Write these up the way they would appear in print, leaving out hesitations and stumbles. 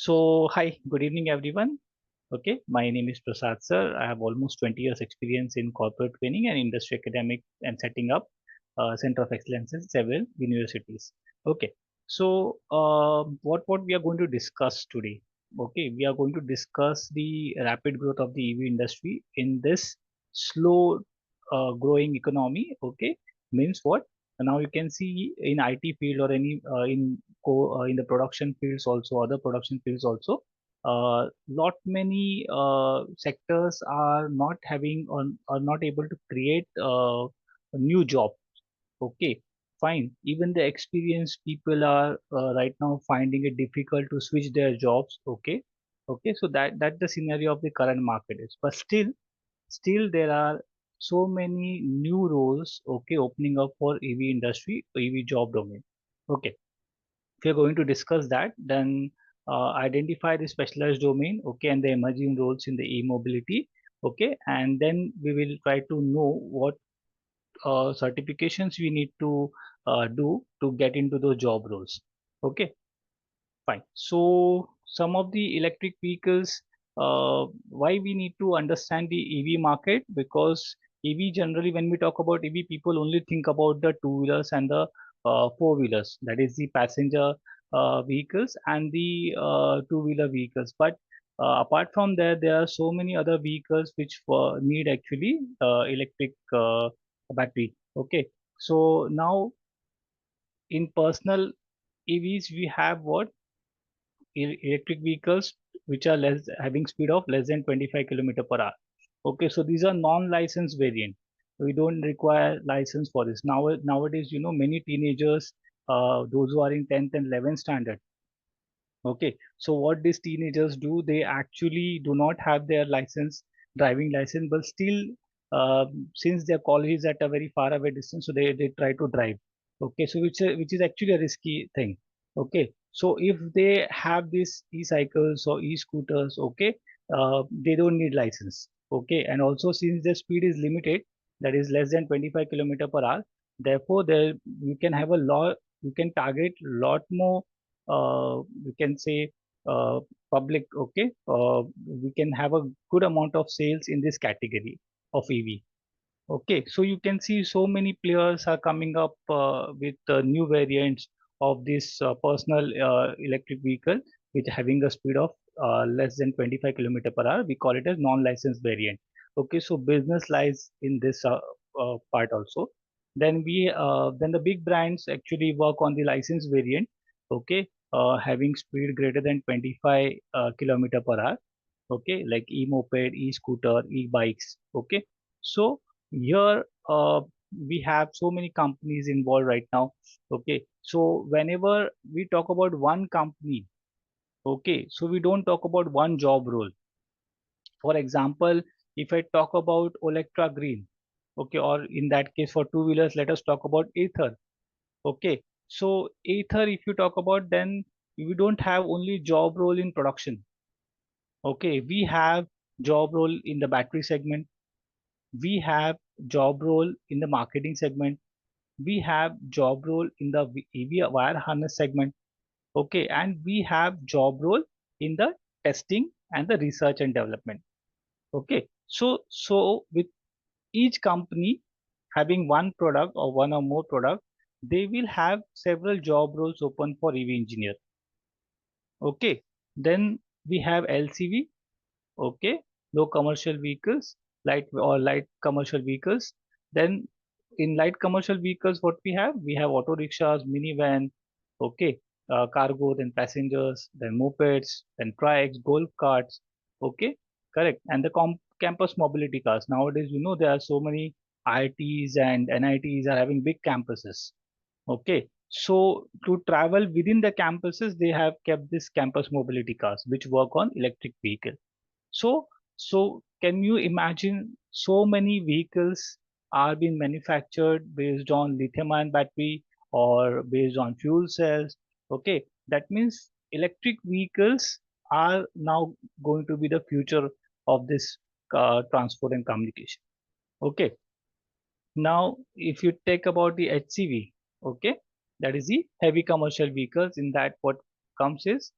Hi, good evening, everyone. Okay, my name is Prasad, sir. I have almost 20 years experience in corporate training and industry academic and setting up Center of Excellence in several universities. Okay, what we are going to discuss today? Okay, we are going to discuss the rapid growth of the EV industry in this slow growing economy. Okay, means what? Now you can see in IT field or any in the production fields also, other production fields also, lot many sectors are not having or are not able to create a new job. Okay, fine. Even the experienced people are right now finding it difficult to switch their jobs. Okay, okay. So that's the scenario of the current market is. But still there are so many new roles. Okay, opening up for EV industry, EV job domain. Okay, if you're going to discuss that, then identify the specialized domain, okay, and the emerging roles in the e-mobility, okay, and then we will try to know what certifications we need to do to get into those job roles. Okay, fine. So some of the electric vehicles, why we need to understand the EV market, because EV generally, when we talk about EV, people only think about the two-wheelers and the four-wheelers, that is the passenger vehicles and the two-wheeler vehicles. But apart from that, there are so many other vehicles which need actually electric battery. Okay, so now in personal EVs, we have what? Electric vehicles which are less having speed of less than 25 kilometer per hour. Okay, so these are non-licensed variant. We don't require license for this. Nowadays, many teenagers, those who are in 10th and 11th standard. Okay, so what these teenagers do, they actually do not have their license, driving license, but still, since their college is at a very far away distance, so they try to drive. Okay, so which is actually a risky thing. Okay, so if they have these e-cycles or e-scooters, okay, they don't need license. Okay, and also since the speed is limited, that is less than 25 kilometer per hour, therefore there you can have a lot, you can target lot more we can say public. Okay, we can have a good amount of sales in this category of EV. Okay, so you can see so many players are coming up with new variants of this personal electric vehicle which having a speed of less than 25 kilometer per hour. We call it as non-licensed variant. Okay, so business lies in this part also. Then the big brands actually work on the licensed variant. Okay, having speed greater than 25 kilometer per hour. Okay, like e-moped, e-scooter, e-bikes. Okay, so here we have so many companies involved right now. Okay, so whenever we talk about one company, okay, so we don't talk about one job role. For example, if I talk about Electra Green, okay, or in that case for two wheelers, let us talk about Ather. Okay, so Ather, if you talk about, then we don't have only job role in production. Okay, we have job role in the battery segment, we have job role in the marketing segment, we have job role in the EV wire harness segment. Okay, and we have job role in the testing and the research and development. Okay, so with each company having one product or one or more product, they will have several job roles open for EV engineer. Okay, then we have LCV. Okay, low commercial vehicles, light commercial vehicles. Then in light commercial vehicles, what we have auto rickshaws, minivan. Okay, cargo, then passengers, then mopeds, then trikes, golf carts. Okay, correct. And the campus mobility cars. Nowadays, there are so many IITs and NITs are having big campuses. Okay, so to travel within the campuses, they have kept this campus mobility cars, which work on electric vehicle. So, so can you imagine so many vehicles are being manufactured based on lithium-ion battery or based on fuel cells? Okay, that means electric vehicles are now going to be the future of this transport and communication. Okay, now if you take about the HCV, okay, that is the heavy commercial vehicles. In that, what comes is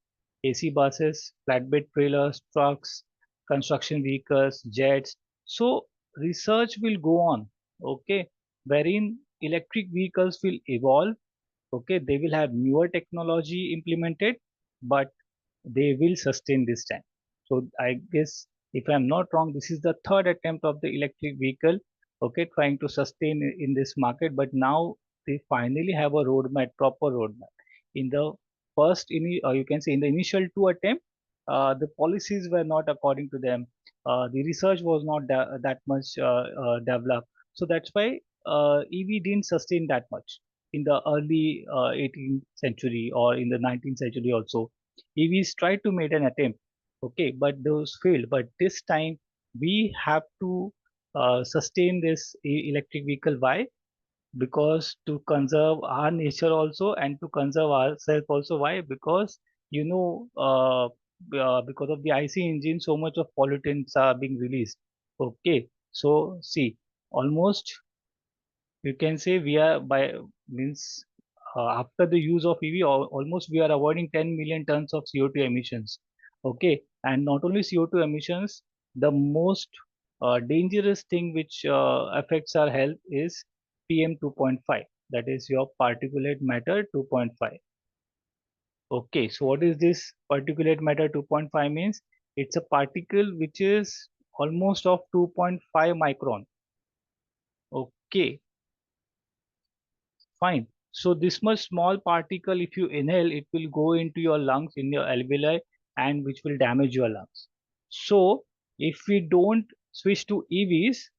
AC buses, flatbed trailers, trucks, construction vehicles, jets. So research will go on, okay, wherein electric vehicles will evolve, okay, they will have newer technology implemented, but they will sustain this time. So I guess if I'm not wrong, this is the third attempt of the electric vehicle, okay, trying to sustain in this market. But now they finally have a roadmap, proper roadmap. In the you can say in the initial two attempt, the policies were not according to them. The research was not that much developed. So that's why EV didn't sustain that much in the early 18th century or in the 19th century also. EVs tried to make an attempt, okay, but those failed. But this time we have to sustain this electric vehicle. Why? Because to conserve our nature also and to conserve ourselves also. Why? Because because of the IC engine, so much of pollutants are being released. Okay, so see, almost you can say we are by means after the use of EV, almost we are avoiding 10 million tons of CO2 emissions. Okay, and not only CO2 emissions, the most dangerous thing which affects our health is PM 2.5. That is your particulate matter 2.5. Okay, so what is this particulate matter 2.5 means? It's a particle which is almost of 2.5 micron. Okay, fine. So this much small particle, if you inhale, it will go into your lungs, in your alveoli, and which will damage your lungs. So if we don't switch to EVs,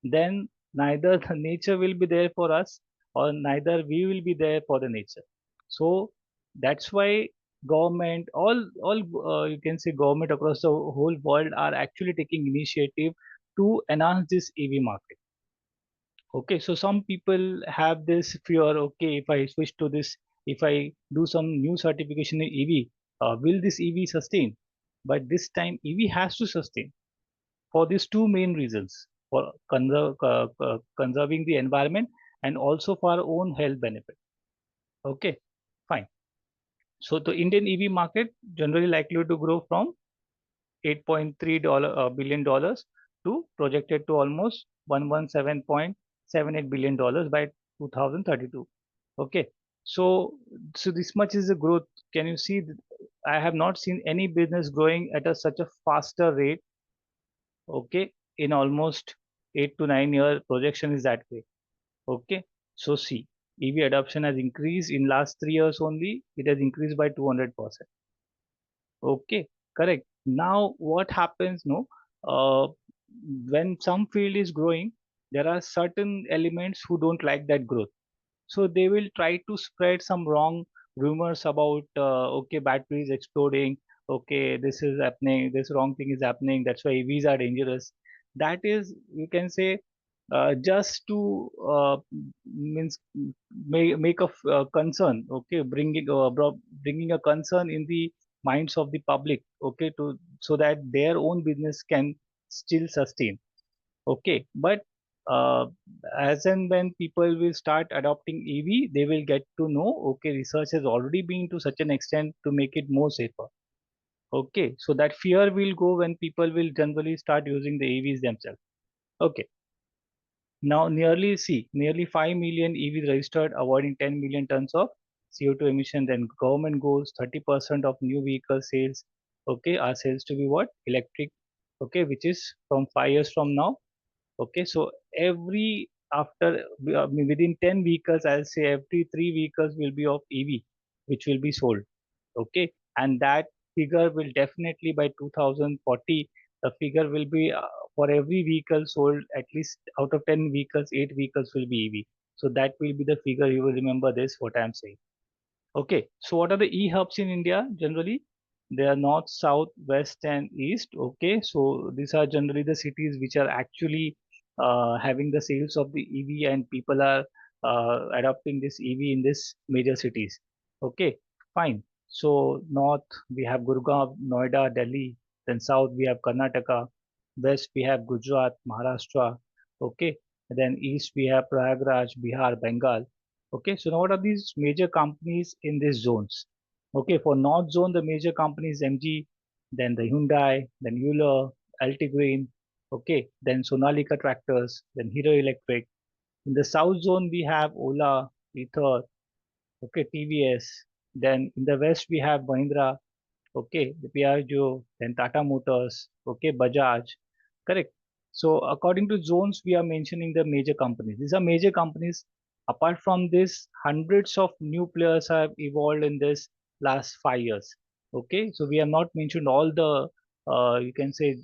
then neither the nature will be there for us, or neither we will be there for the nature. So that's why government, all you can say government across the whole world are actually taking initiative to enhance this EV market. Okay, so some people have this fear. Okay, if I switch to this, if I do some new certification in EV, will this EV sustain? But this time EV has to sustain for these two main reasons: for conserving the environment and also for our own health benefit. Okay, fine. So the Indian EV market generally likely to grow from $8.3 billion to projected to almost 117.78 billion dollars by 2032. Okay, so this much is the growth. Can you see? I have not seen any business growing at such a faster rate. Okay, in almost 8 to 9 year projection is that way. Okay, so see, EV adoption has increased in last 3 years only. It has increased by 200%. Okay, correct. Now, what happens, no, uh, when some field is growing, there are certain elements who don't like that growth. So they will try to spread some wrong rumors about, okay, battery is exploding, okay, this is happening, this wrong thing is happening, that's why EVs are dangerous. That is, you can say, just to means make a concern, okay, bringing a concern in the minds of the public, okay, to so that their own business can still sustain. Okay, but uh, as and when people will start adopting EV, they will get to know, okay, research has already been to such an extent to make it more safer. Okay, so that fear will go when people will generally start using the EVs themselves. Okay, now nearly 5 million EVs registered, avoiding 10 million tons of CO2 emission. Then government goals 30% of new vehicle sales, okay, are sales to be what? Electric, okay, which is from 5 years from now. Okay, so every after within 10 vehicles, I'll say every three vehicles will be of EV, which will be sold. Okay, and that figure will definitely by 2040, the figure will be for every vehicle sold, at least out of 10 vehicles, 8 vehicles will be EV. So that will be the figure. You will remember this, what I'm saying. Okay, so what are the e-hubs in India generally? They are north, south, west, and east. Okay, so these are generally the cities which are actually having the sales of the EV, and people are adopting this EV in this major cities. Okay, fine. So north we have Gurgaon, Noida, Delhi. Then south we have Karnataka. West we have Gujarat, Maharashtra. Okay, and then east we have Prayagraj, Bihar, Bengal. Okay, so now what are these major companies in these zones? Okay, for North Zone, the major companies MG, then the Hyundai, then Euler, Altigreen, okay, then Sonalika Tractors, then Hero Electric. In the South Zone, we have Ola, Ether, okay, TVS. Then in the West, we have Mahindra, okay, the Piaggio, then Tata Motors, okay, Bajaj, correct. So according to zones, we are mentioning the major companies. These are major companies. Apart from this, hundreds of new players have evolved in this last 5 years. Okay, so we have not mentioned all the you can say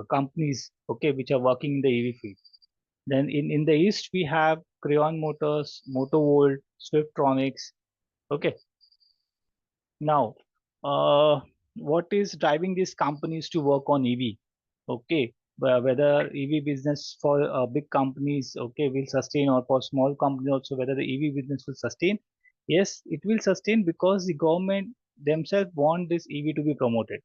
companies, okay, which are working in the EV field. Then in the east we have Creon Motors, Motovolt, Swiftronics. Okay, now, what is driving these companies to work on EV? Okay, whether EV business for big companies, okay, will sustain, or for small companies also, whether the EV business will sustain? Yes, it will sustain because the government themselves want this EV to be promoted.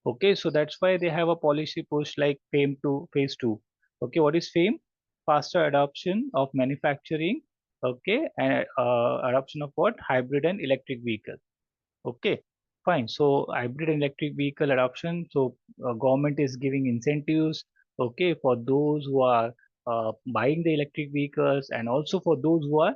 Okay, so that's why they have a policy push like FAME to phase two. Okay, what is FAME? Faster adoption of manufacturing. Okay, and adoption of what? Hybrid and electric vehicles. Okay, fine. So hybrid and electric vehicle adoption. So government is giving incentives, okay, for those who are buying the electric vehicles, and also for those who are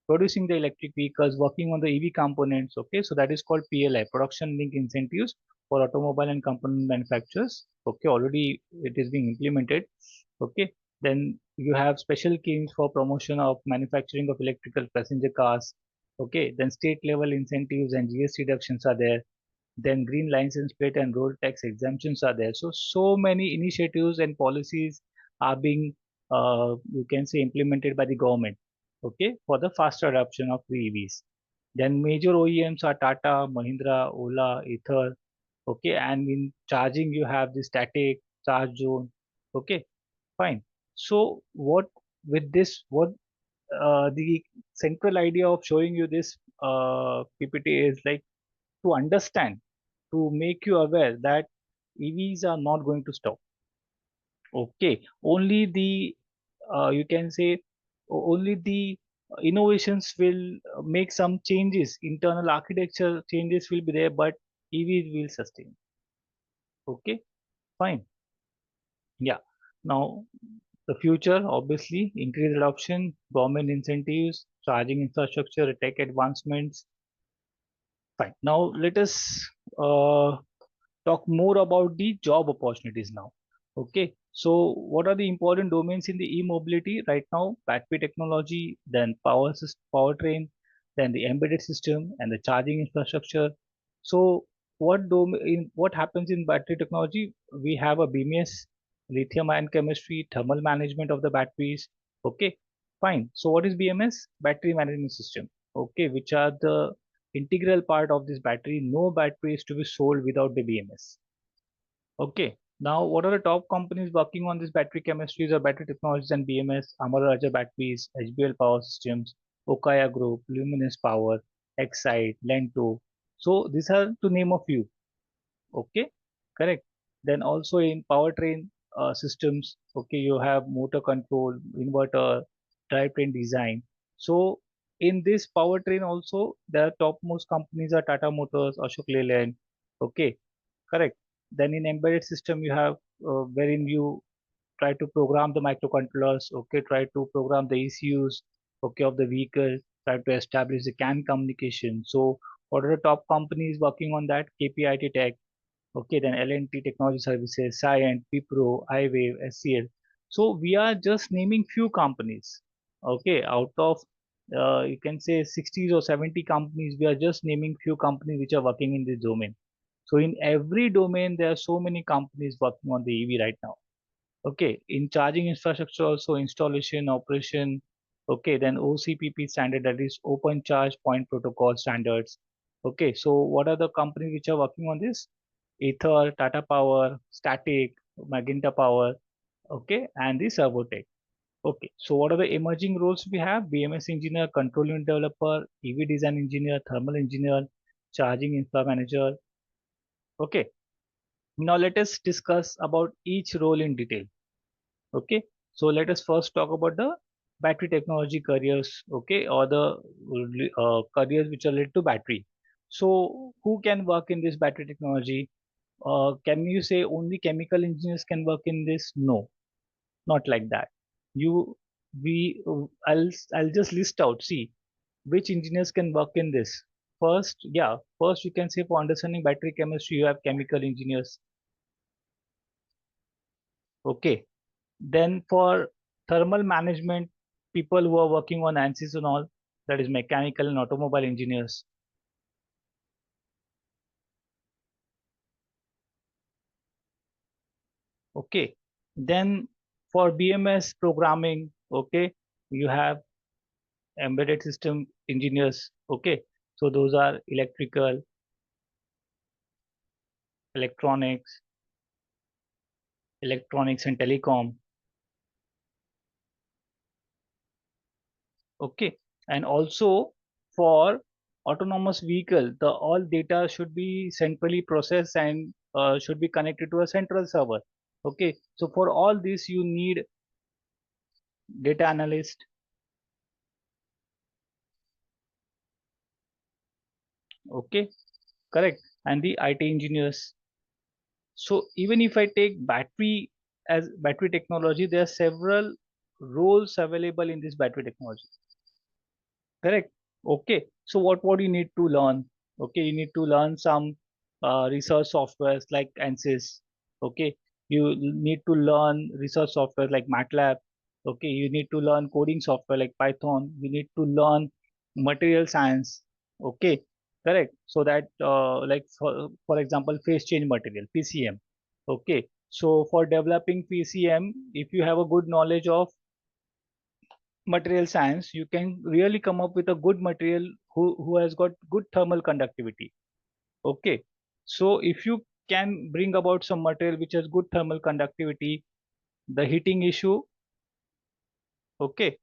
producing the electric vehicles, working on the EV components. Okay, so that is called PLI, production link incentives for automobile and component manufacturers. Okay, already it is being implemented. Okay, then you have special schemes for promotion of manufacturing of electrical passenger cars. Okay, then state level incentives and GST reductions are there. Then green license plate and road tax exemptions are there. So many initiatives and policies are being you can say implemented by the government, okay, for the faster adoption of the EVs. Then major OEMs are Tata, Mahindra, Ola, Ether. Okay, and in charging you have the static charge zone. Okay, fine. So what, with this, what the central idea of showing you this PPT is like to understand, to make you aware that EVs are not going to stop. Okay, only the you can say only the innovations will make some changes. Internal architecture changes will be there, but EVs will sustain. Okay, fine. Yeah. Now the future, obviously, increased adoption, government incentives, charging infrastructure, tech advancements. Fine. Now let us talk more about the job opportunities now. Okay, so what are the important domains in the e-mobility right now? Battery technology, then powertrain, then the embedded system and the charging infrastructure. So what happens in battery technology? We have a BMS, lithium ion chemistry, thermal management of the batteries. Okay, fine. So what is BMS? Battery management system. Okay, which are the integral part of this battery. No battery is to be sold without the BMS. Okay. Now, what are the top companies working on this battery chemistries or battery technologies and BMS? Amara Raja Batteries, HBL Power Systems, Okaya Group, Luminous Power, Excite, Lento. So these are to name a few. Okay, correct. Then also in powertrain systems, okay, you have motor control, inverter, drivetrain design. So in this powertrain also, the topmost companies are Tata Motors, Ashok Leyland. Okay, correct. Then in embedded system, you have wherein you try to program the microcontrollers, okay, try to program the ECUs, okay, of the vehicle, try to establish the CAN communication. So what are the top companies working on that? KPIT Tech, okay, then L&T Technology Services, Cyient, Wipro, iWave, SCL. So we are just naming few companies, okay, out of you can say 60 or 70 companies, we are just naming few companies which are working in this domain. So in every domain, there are so many companies working on the EV right now. Okay, in charging infrastructure also installation, operation. Okay, then OCPP standard, that is Open Charge Point Protocol standards. Okay, so what are the companies which are working on this? Ether, Tata Power, Static, Magenta Power. Okay, and the Servotech. Okay, so what are the emerging roles we have? BMS engineer, control unit developer, EV design engineer, thermal engineer, charging infra manager. Okay, now let us discuss about each role in detail. Okay, so let us first talk about the battery technology careers, okay, or the careers which are related to battery. So who can work in this battery technology? Can you say only chemical engineers can work in this? No, not like that. You, we, I'll just list out. See which engineers can work in this. First, yeah, first you can say for understanding battery chemistry, you have chemical engineers. Okay. Then for thermal management, people who are working on ANSYS and all, that is mechanical and automobile engineers. Okay. Then for BMS programming, okay, you have embedded system engineers. Okay. So those are electrical, electronics, electronics and telecom. Okay. And also for autonomous vehicle, the all data should be centrally processed and should be connected to a central server. Okay. So for all this, you need data analyst. Okay. Correct. And the IT engineers. So even if I take battery as battery technology, there are several roles available in this battery technology. Correct. Okay. So what you need to learn? Okay, you need to learn some research softwares like ANSYS. Okay, you need to learn research software like MATLAB. Okay, you need to learn coding software like Python. You need to learn material science. Okay, correct. So that like for example, phase change material (PCM). Okay, so for developing PCM, if you have a good knowledge of material science, you can really come up with a good material who has got good thermal conductivity. Okay. So if you can bring about some material which has good thermal conductivity, the heating issue, okay,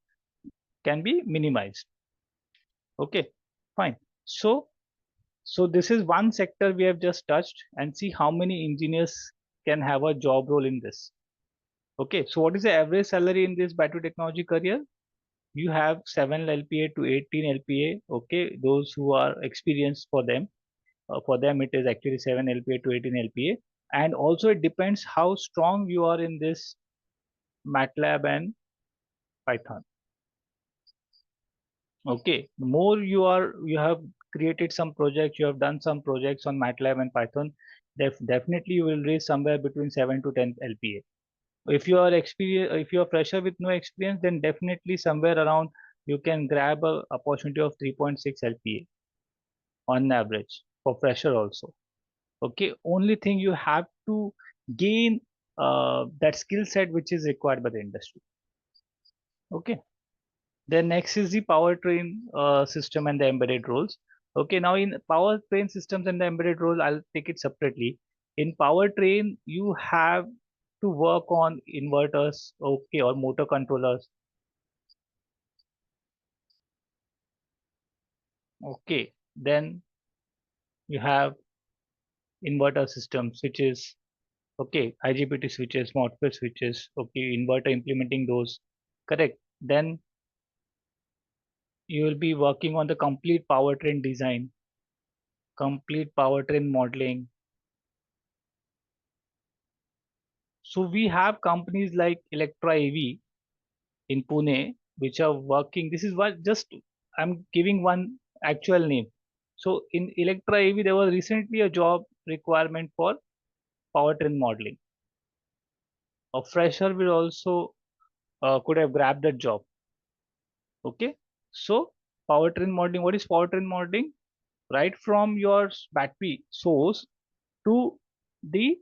can be minimized. Okay, fine. So, so this is one sector we have just touched and see how many engineers can have a job role in this. Okay, so what is the average salary in this battery technology career? You have 7 LPA to 18 LPA. Okay, those who are experienced for them it is actually 7 LPA to 18 LPA. And also it depends how strong you are in this MATLAB and Python. Okay, the more you have created some projects, you have done some projects on MATLAB and Python, definitely you will reach somewhere between 7 to 10 LPA. If you are if you are fresher with no experience, then definitely somewhere around you can grab a opportunity of 3.6 LPA on average for fresher also. Okay, only thing you have to gain that skill set which is required by the industry. Okay, then next is the powertrain system and the embedded roles. Okay, now in powertrain systems and the embedded role, I'll take it separately. In powertrain, you have to work on inverters, okay, or motor controllers. Okay, then you have inverter systems, switches, okay, IGBT switches, MOSFET switches, okay, inverter implementing those, correct. Then you will be working on the complete powertrain design, complete powertrain modeling. So we have companies like Electra AV in Pune, which are working. This is what just I'm giving one actual name. So in Electra AV, there was recently a job requirement for powertrain modeling. A fresher will also could have grabbed that job. Okay. So powertrain modeling, what is powertrain modeling? Right from your battery source to the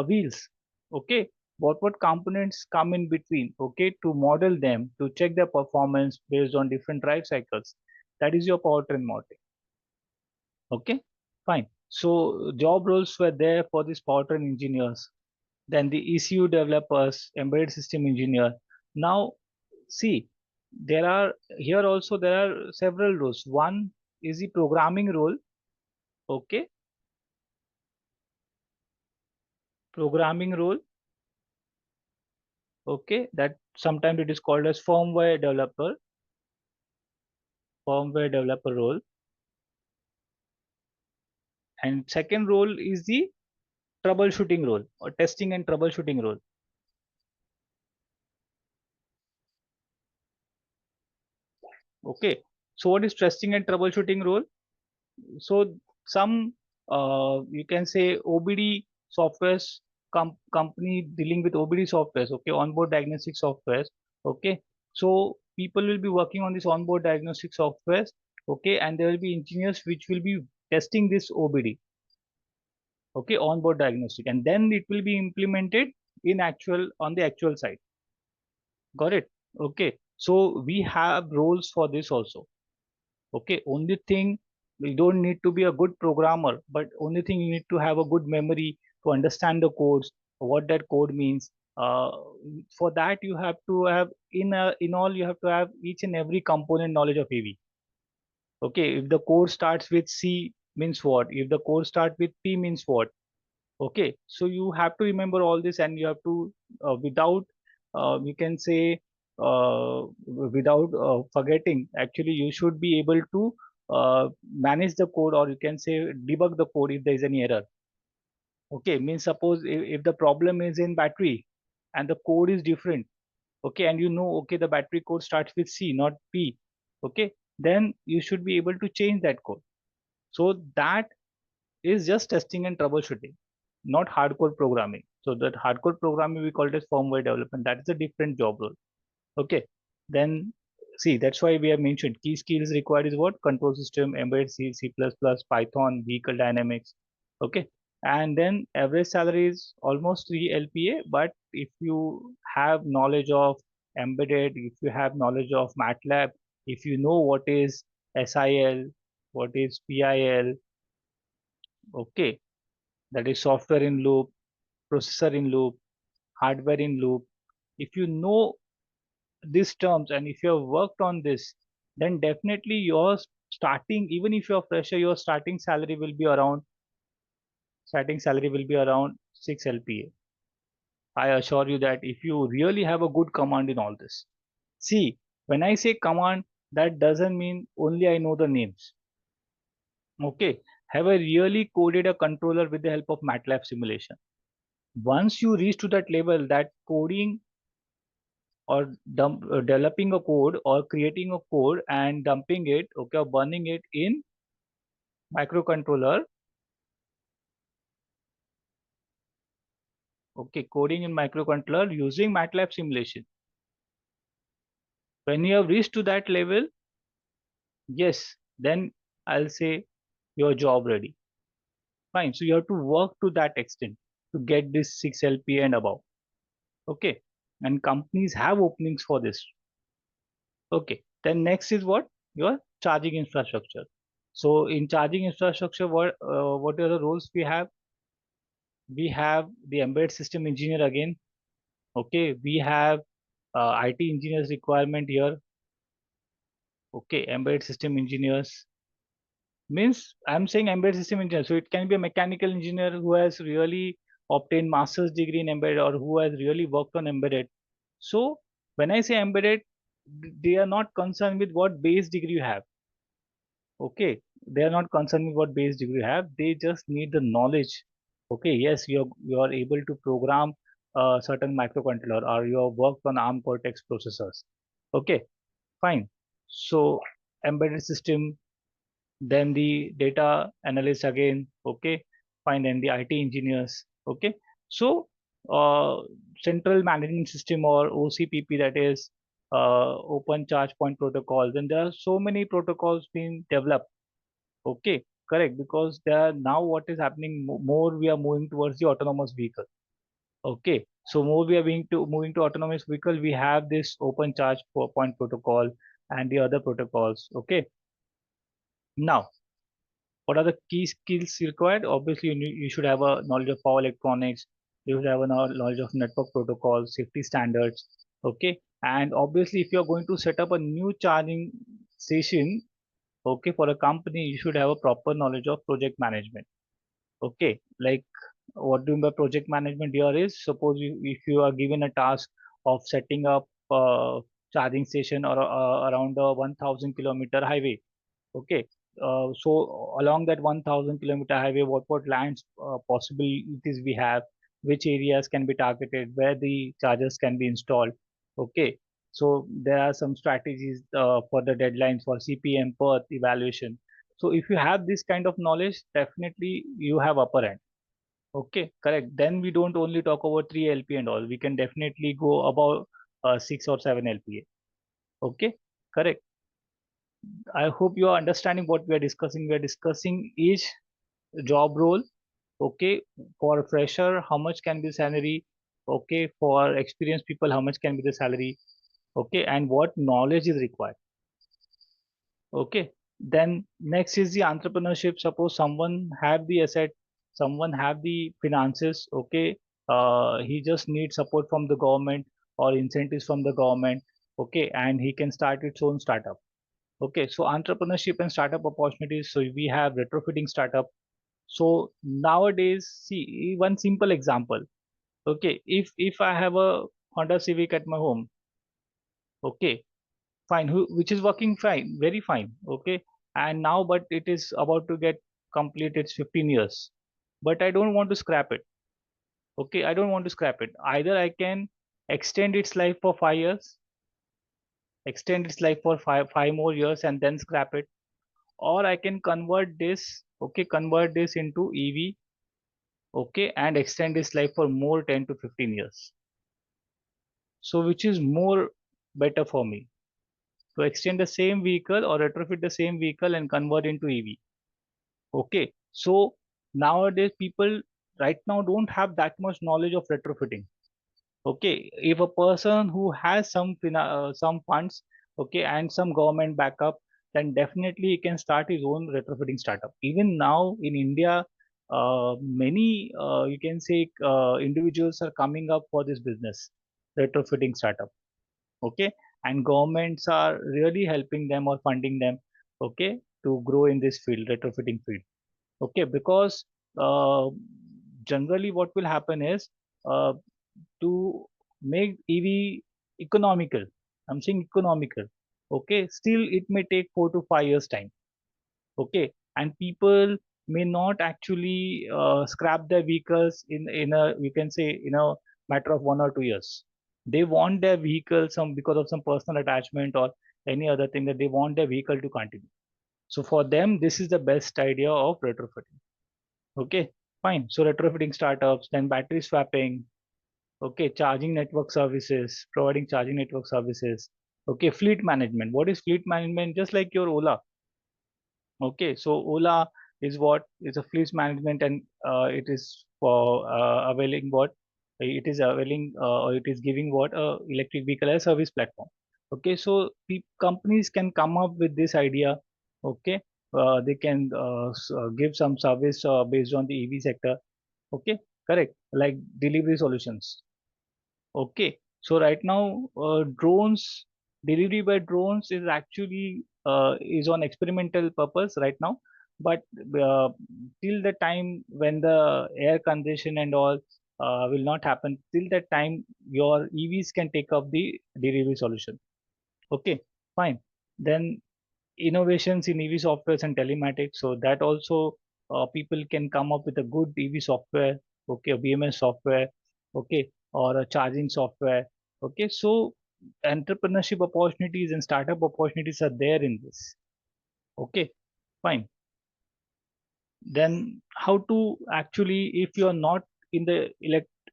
wheels. Okay. What components come in between? Okay. To model them, to check their performance based on different drive cycles. That is your powertrain modeling. Okay. Fine. So job roles were there for these powertrain engineers. Then the ECU developers, embedded system engineer. Now, see, there are here also there are several roles. One is the programming role. Okay, programming role. Okay, that sometimes it is called as firmware developer role. And second role is the troubleshooting role or testing and troubleshooting role. Okay. So what is testing and troubleshooting role? So some you can say OBD softwares, company dealing with OBD softwares, okay, onboard diagnostic softwares, okay. So people will be working on this onboard diagnostic softwares, okay, and there will be engineers which will be testing this OBD, okay, onboard diagnostic, and then it will be implemented in actual on the actual site. Got it? Okay. So we have roles for this also. Okay, only thing, you don't need to be a good programmer, but only thing you need to have a good memory to understand the codes, what that code means. For that you have to have in all you have to have each and every component knowledge of AV. Okay, if the code starts with C means what? If the code starts with P means what? Okay, so you have to remember all this, and you have to without we can say without forgetting. Actually, you should be able to manage the code, or you can say debug the code if there is any error. Okay, means suppose if the problem is in battery and the code is different. Okay, and you know, okay, the battery code starts with C, not P. Okay, then you should be able to change that code. So that is just testing and troubleshooting, not hardcore programming. So that hardcore programming we call it as firmware development. That is a different job role. Okay. Then see, that's why we have mentioned key skills required is what? Control system, embedded C, C++, Python, vehicle dynamics. Okay. And then average salary is almost 3 LPA. But if you have knowledge of embedded, if you have knowledge of MATLAB, if you know what is SIL, what is PIL, okay, that is software in loop, processor in loop, hardware in loop. If you know these terms and if you have worked on this, then definitely your starting, even if you're fresher, your starting salary will be around 6 LPA. I assure you that if you really have a good command in all this. See, when I say command, that doesn't mean only I know the names. Okay. Have I really coded a controller with the help of MATLAB simulation? Once you reach to that level, that coding or developing a code or creating a code and dumping it, okay, or burning it in microcontroller, okay, coding in microcontroller using MATLAB simulation. When you have reached to that level, yes, then I'll say your job ready. Fine. So you have to work to that extent to get this 6 LPA and above. Okay. And companies have openings for this. Okay. Then next is what? Your charging infrastructure. So in charging infrastructure, what are the roles we have? We have the embedded system engineer again. Okay, we have IT engineers requirement here. Okay, embedded system engineers means I'm saying embedded system engineer. So it can be a mechanical engineer who has really obtained master's degree in embedded or who has really worked on embedded. So when I say embedded, they are not concerned with what base degree you have. Okay, they are not concerned with what base degree you have. They just need the knowledge. Okay, yes, you're able to program a certain microcontroller or you have worked on ARM Cortex processors. Okay, fine. So embedded system, then the data analyst again. Okay, fine. Then the IT engineers. Okay, so uh, central management system or OCPP, that is open charge point protocol. Then there are so many protocols being developed. Okay, correct. Because there are now what is happening more we are moving towards the autonomous vehicle. Okay, so more we are moving to autonomous vehicle. We have this open charge point protocol and the other protocols. Okay, now what are the key skills required? Obviously, you should have a knowledge of power electronics. You should have a knowledge of network protocols, safety standards. Okay, and obviously, if you are going to set up a new charging station, okay, for a company, you should have a proper knowledge of project management. Okay, like what do you mean by project management here is, suppose if you are given a task of setting up a charging station or around a 1000 kilometer highway. Okay, So along that 1,000 kilometer highway, what lands possibilities we have, which areas can be targeted, where the chargers can be installed. Okay, so there are some strategies for the deadlines for CPM per evaluation. So if you have this kind of knowledge, definitely you have upper hand. Okay, correct. Then we don't only talk about 3 LP and all. We can definitely go above 6 or 7 LPA. Okay, correct. I hope you are understanding what we are discussing. We are discussing each job role. Okay, for a fresher, how much can be salary? Okay, for experienced people, how much can be the salary? Okay, and what knowledge is required? Okay, then next is the entrepreneurship. Suppose someone have the asset, someone have the finances. Okay, he just needs support from the government or incentives from the government. Okay, and he can start its own startup. Okay, so entrepreneurship and startup opportunities. So we have retrofitting startup. So nowadays, see one simple example. Okay, if I have a Honda Civic at my home, okay, fine, which is working fine, very fine, okay, and now but it is about to get complete its 15 years, but I don't want to scrap it. Okay, I don't want to scrap it. Either I can extend its life for 5 years, extend its life for five more years and then scrap it, or I can convert this, okay, convert this into EV, okay, and extend its life for more 10 to 15 years. So which is more better for me, to extend the same vehicle or retrofit the same vehicle and convert into EV? Okay, so nowadays people right now don't have that much knowledge of retrofitting. Okay, if a person who has some funds, okay, and some government backup, then definitely he can start his own retrofitting startup. Even now in India, many you can say individuals are coming up for this business, retrofitting startup. Okay, and governments are really helping them or funding them. Okay, to grow in this field, retrofitting field. Okay, because uh, generally what will happen is uh, to make EV economical. I'm saying economical. Okay, still it may take 4 to 5 years time. Okay, and people may not actually scrap their vehicles in a, you can say, in a matter of 1 or 2 years. They want their vehicle some because of some personal attachment or any other thing, that they want their vehicle to continue. So for them, this is the best idea of retrofitting. Okay, fine. So retrofitting startups, then battery swapping. Okay, charging network services, providing charging network services. Okay, fleet management. What is fleet management? Just like your Ola. Okay, so Ola is what is a fleet management, and it is for availing what it is availing or it is giving what electric vehicle as service platform. Okay, so companies can come up with this idea. Okay, they can give some service based on the EV sector. Okay, correct, like delivery solutions. Okay, so right now, drones, delivery by drones is actually is on experimental purpose right now, but uh, till the time when the air condition and all will not happen, till that time your EVs can take up the delivery solution. Okay, fine. Then innovations in EV softwares and telematics. So that also people can come up with a good EV software, okay, a BMS software, okay, or a charging software. Okay, so entrepreneurship opportunities and startup opportunities are there in this. Okay, fine. Then how to actually, if you are not in the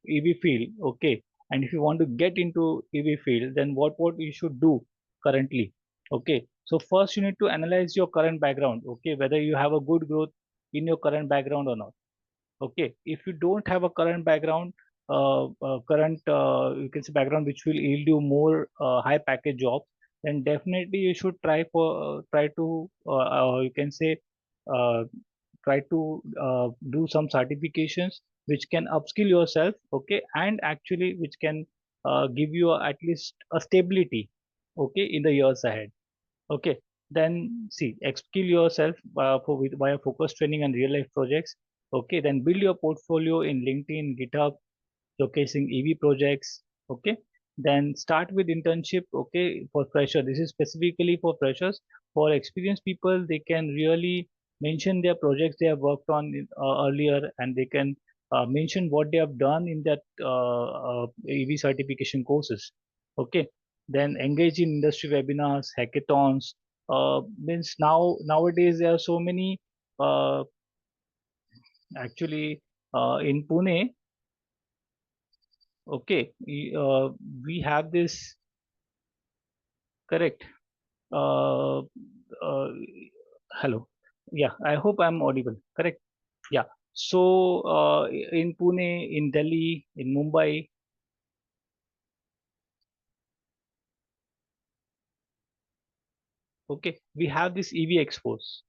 EV field, okay, and if you want to get into EV field, then what you should do currently? Okay, so first you need to analyze your current background. Okay, whether you have a good growth in your current background or not. Okay, if you don't have a current background, current you can say background which will yield you more high package jobs, then definitely you should try to you can say uh, try to do some certifications which can upskill yourself. Okay, and actually which can give you at least a stability. Okay, in the years ahead. Okay, then see, upskill yourself via focus training and real life projects. Okay, then build your portfolio in LinkedIn, GitHub, showcasing EV projects. Okay, then start with internship. Okay, for fresher, this is specifically for freshers. For experienced people, they can really mention their projects they have worked on earlier, and they can mention what they have done in that EV certification courses. Okay, then engage in industry webinars, hackathons. Means nowadays there are so many uh, actually in Pune. Okay, we have this, correct. Uh, uh, Hello. Yeah, I hope I'm audible. Correct. Yeah. So in Pune, in Delhi, in Mumbai, okay, we have this EV expos.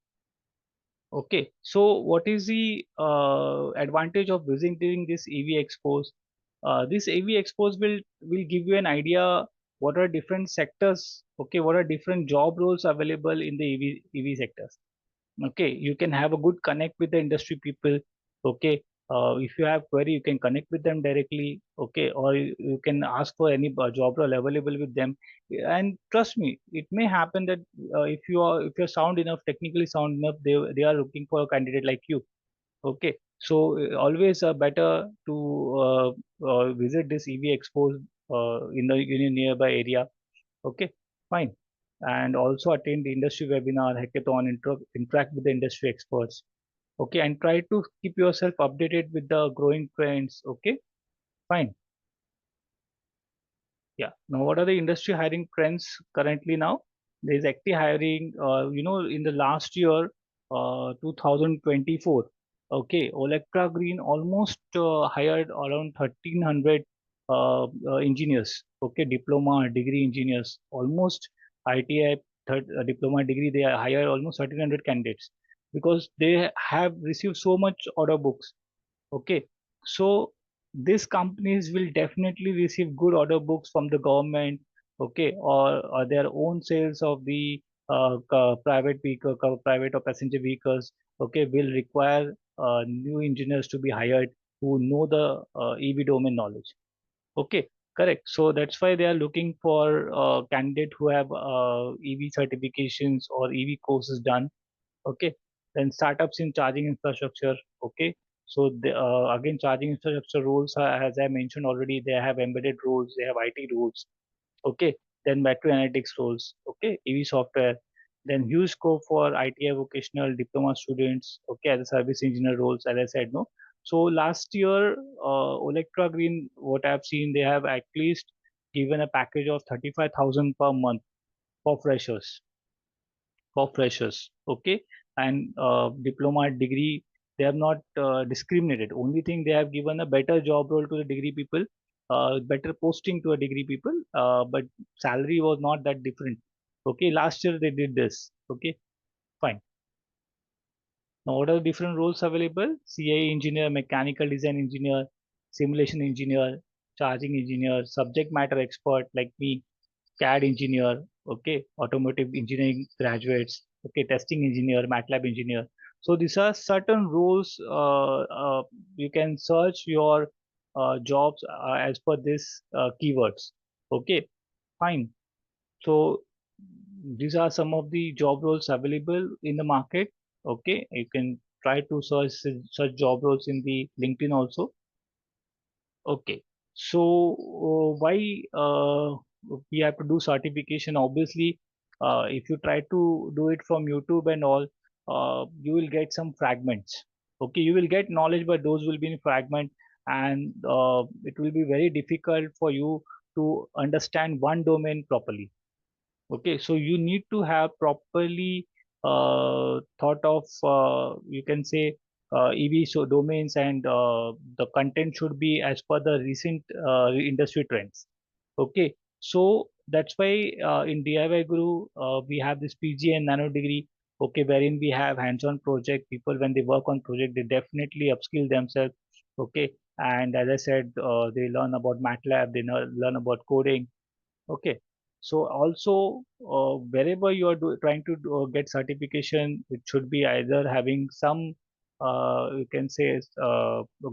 Okay. So what is the advantage of visiting this EV expos? This EV expos will give you an idea what are different sectors. Okay, what are different job roles available in the EV sectors. Okay, you can have a good connect with the industry people. Okay, if you have query, you can connect with them directly. Okay, or you can ask for any job role available with them. And trust me, it may happen that if you're sound enough, technically sound enough, they are looking for a candidate like you. Okay, so always better to visit this EV expos in a nearby area. Okay, fine. And also attend the industry webinar, hackathon, interact with the industry experts. Okay, and try to keep yourself updated with the growing trends. Okay, fine. Yeah. Now, what are the industry hiring trends currently now? There is active hiring. In the last year, 2024, okay, Electra Green almost hired around 1,300 engineers. Okay, diploma, degree engineers. Almost ITI diploma degree. They hired almost 1,300 candidates because they have received so much order books. Okay, so these companies will definitely receive good order books from the government, okay, or their own sales of the private vehicle, private or passenger vehicles, okay, will require new engineers to be hired who know the EV domain knowledge. Okay, correct. So that's why they are looking for candidate who have EV certifications or EV courses done. Okay, then startups in charging infrastructure. Okay, so again, charging infrastructure roles are, as I mentioned already, they have embedded roles, they have IT roles. Okay, then battery analytics roles. Okay, EV software. Then huge scope for ITI vocational diploma students. Okay, as a service engineer roles, as I said, no. So last year, Electra Green, what I've seen, they have at least given a package of 35,000 per month for freshers. Okay, and diploma degree, they have not discriminated. Only thing, they have given a better job role to the degree people, better posting to a degree people, but salary was not that different. Okay, last year they did this. Okay, fine. Now, what are the different roles available? CA engineer, mechanical design engineer, simulation engineer, charging engineer, subject matter expert like me, CAD engineer, okay, automotive engineering graduates, okay, testing engineer, MATLAB engineer. So these are certain roles. You can search your jobs as per this keywords. Okay, fine. So these are some of the job roles available in the market. Okay, you can try to search job roles in the LinkedIn also. Okay, so why we have to do certification? Obviously, if you try to do it from YouTube and all, you will get some fragments. Okay, you will get knowledge, but those will be in fragment, and it will be very difficult for you to understand one domain properly. Okay, so you need to have properly thought of, you can say, EV so domains, and the content should be as per the recent industry trends. Okay, so that's why in DIY Guru we have this PG and Nano degree. Okay, wherein we have hands-on project. People, when they work on project, they definitely upskill themselves. Okay, and as I said, they learn about MATLAB, they learn about coding. Okay, so also wherever you are trying to get certification, it should be either having some, you can say,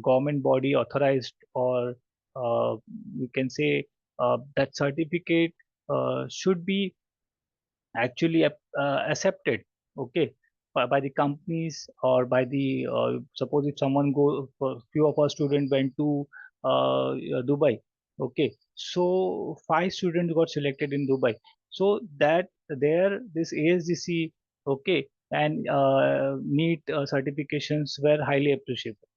government body authorized, or you can say that certificate should be actually accepted, okay, by the companies or by the suppose if someone go for few of our students went to Dubai, okay, so 5 students got selected in Dubai, so that there this ASDC, okay, and NEET certifications were highly appreciable.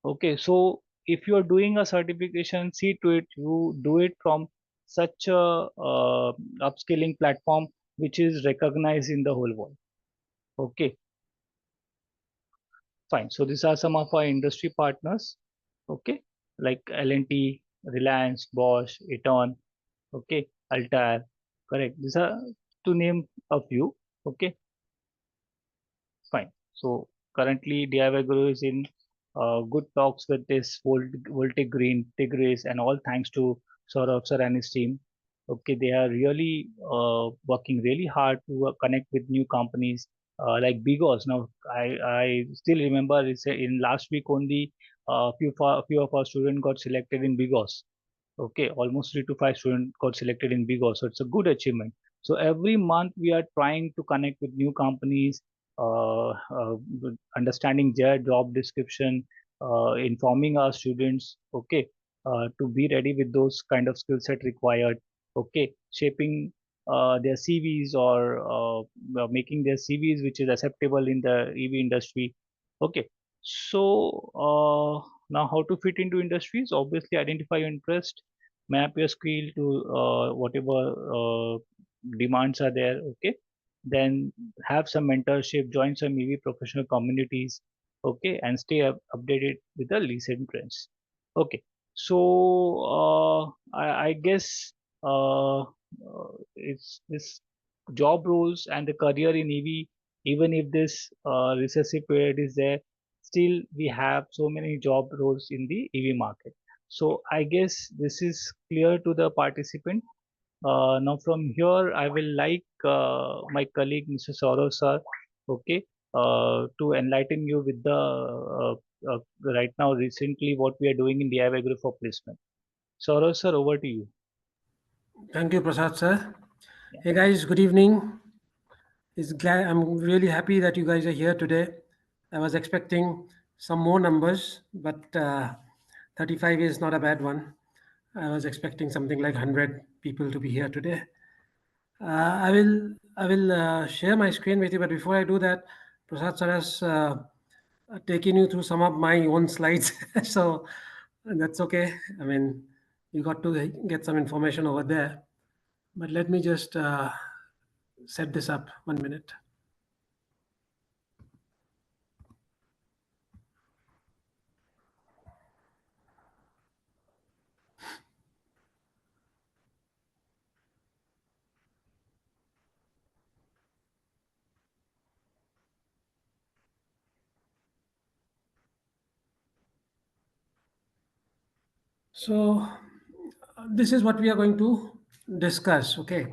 Okay, so if you are doing a certification, see to it you do it from such a upskilling platform which is recognized in the whole world. Okay, fine. So these are some of our industry partners. Okay, like L&T, Reliance, Bosch, Eton. Okay, Altair. Correct. These are to name a few. Okay, fine. So currently DIYguru is in good talks with this Voltic Green, Tigris, and all thanks to Saurabh sir and his team. Okay, they are really working really hard to connect with new companies like Bigos. Now, I still remember in last week only few of our students got selected in Bigos. Okay, almost 3 to 5 students got selected in Bigo, so it's a good achievement. So every month we are trying to connect with new companies, understanding their job description, informing our students, okay, to be ready with those kind of skill set required, okay, shaping their CVs or making their CVs which is acceptable in the EV industry, okay. So now how to fit into industries? Obviously, identify your interest, map your skill to whatever demands are there, okay. Then have some mentorship, join some EV professional communities, okay, and stay updated with the recent trends. Okay, so I guess it's this job roles and the career in EV, even if this recessive period is there, still we have so many job roles in the EV market. So I guess this is clear to the participant. Now from here, I will like my colleague Mr. Saurav sir, okay, to enlighten you with the right now recently what we are doing in DIY group for placement. Saurav sir, over to you. Thank you, Prasad sir. Yeah. Hey guys, good evening. I'm really happy that you guys are here today. I was expecting some more numbers, but 35 is not a bad one. I was expecting something like 100 people to be here today. I will share my screen with you, but before I do that, Prasad sir has taken you through some of my own slides, so that's okay. I mean, you got to get some information over there. But let me just set this up 1 minute. So this is what we are going to discuss. Okay.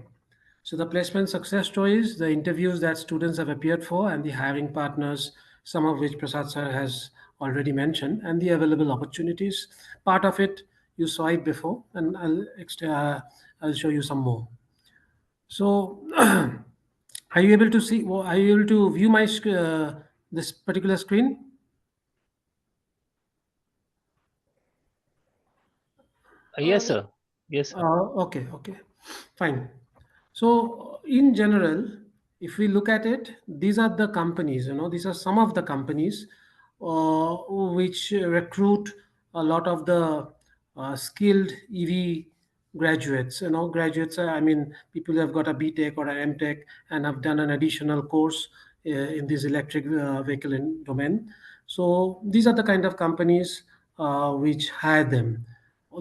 So the placement success stories, the interviews that students have appeared for, and the hiring partners, some of which Prasad sir has already mentioned, and the available opportunities. Part of it you saw it before, and I'll show you some more. So are you able to see? Are you able to view my this particular screen? Yes, sir. Yes, sir. Okay, okay, fine. So, in general, if we look at it, these are the companies, these are some of the companies which recruit a lot of the skilled EV graduates. Graduates, I mean, people who have got a BTech or an MTech and have done an additional course in this electric vehicle domain. So, these are the kind of companies which hire them.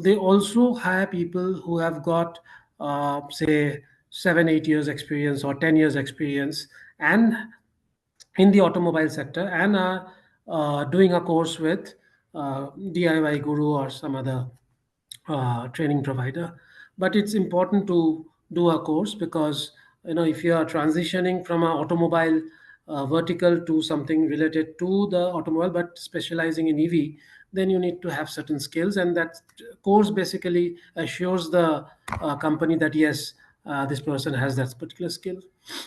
They also hire people who have got, say, 7 8 years experience or 10 years experience and in the automobile sector and are doing a course with DIYguru or some other training provider. But it's important to do a course because if you are transitioning from an automobile vertical to something related to the automobile but specializing in EV, then you need to have certain skills, and that course basically assures the company that yes, this person has that particular skill,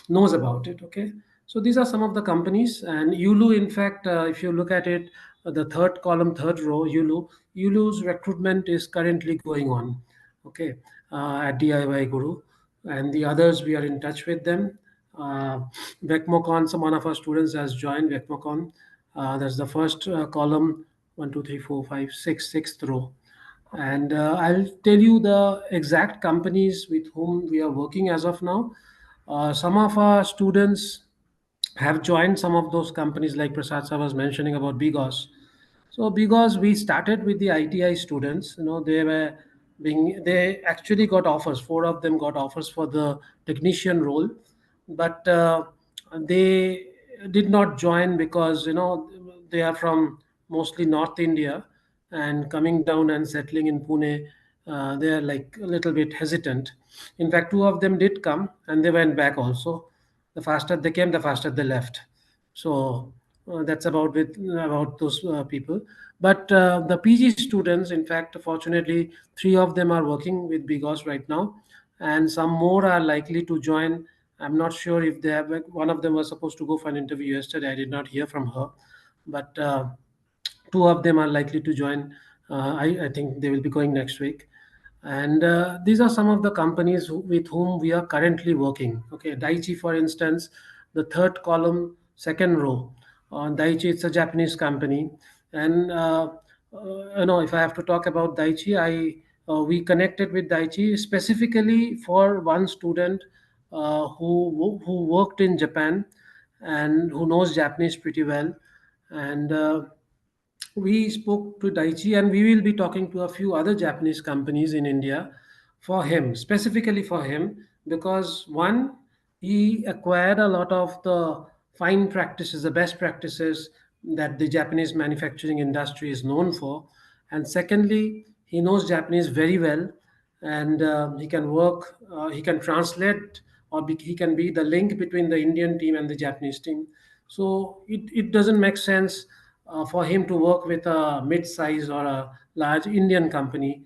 knows about it. Okay, so these are some of the companies. And Yulu, in fact, if you look at it, the third column, third row, Yulu's recruitment is currently going on. Okay, at DIYguru, and the others we are in touch with them. Uh, Vecmocon, some one of our students has joined Vecmocon. That's the first column, one, two, three, four, five, six, sixth row. And I'll tell you the exact companies with whom we are working as of now. Some of our students have joined some of those companies, like Prasad sir was mentioning about Bigos. So because we started with the ITI students, they actually got offers. Four of them got offers for the technician role, but they did not join because they are from mostly North India, and coming down and settling in Pune, they are like a little bit hesitant. In fact, two of them did come and they went back also. The faster they came, the faster they left. So that's about those people. But the PG students, in fact, fortunately, three of them are working with Bigos right now, and some more are likely to join. I'm not sure if they have. One of them was supposed to go for an interview yesterday. I did not hear from her, but two of them are likely to join. I think they will be going next week. And these are some of the companies with whom we are currently working. Okay, Daiichi, for instance, the third column, second row. Daiichi, it's a Japanese company, and if I have to talk about Daiichi, I we connected with Daiichi specifically for one student who worked in Japan and who knows Japanese pretty well, and we spoke to Daiichi, and we will be talking to a few other Japanese companies in India for him, specifically for him, because one, he acquired a lot of the fine practices, the best practices that the Japanese manufacturing industry is known for. And secondly, he knows Japanese very well, and he can work, he can translate, he can be the link between the Indian team and the Japanese team. So it doesn't make sense for him to work with a mid-size or a large Indian company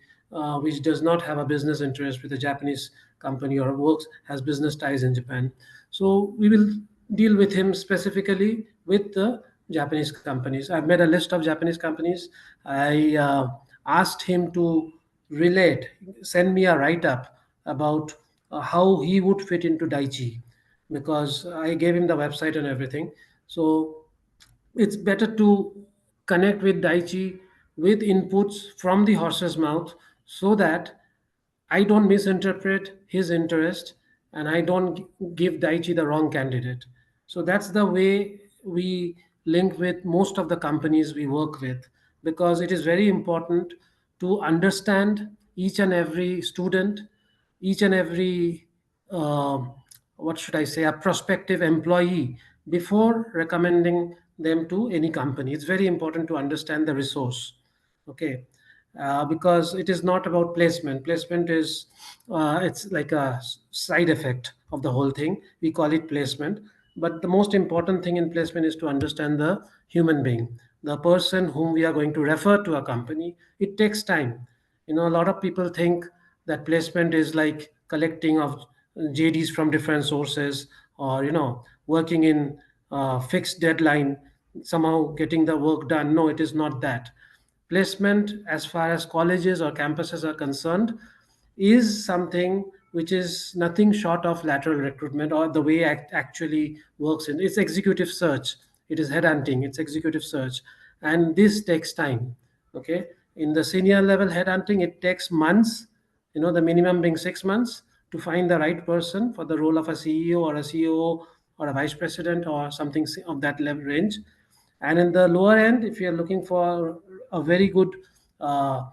which does not have a business interest with a Japanese company or works has business ties in Japan. So we will deal with him specifically with the Japanese companies. I've made a list of Japanese companies. I asked him to relate, send me a write-up about how he would fit into Daiichi, because I gave him the website and everything. So it's better to connect with Daiichi with inputs from the horse's mouth, so that I don't misinterpret his interest and I don't give Daiichi the wrong candidate. So that's the way we link with most of the companies we work with, because it is very important to understand each and every student, each and every what should I say, a prospective employee, before recommending them to any company. It's very important to understand the resource. Okay, because it is not about placement. Placement is it's like a side effect of the whole thing. We call it placement, but the most important thing in placement is to understand the human being, the person whom we are going to refer to a company. It takes time. A lot of people think that placement is like collecting of JDs from different sources, or working in fixed deadline, somehow getting the work done. No, it is not that. Placement, as far as colleges or campuses are concerned, is something which is nothing short of lateral recruitment, or the way actually works in it's executive search. It is headhunting, it's executive search, and this takes time. Okay, in the senior level headhunting, it takes months, the minimum being 6 months, to find the right person for the role of a CEO or a COO or a vice president or something of that level range. And in the lower end, if you're looking for a very good uh,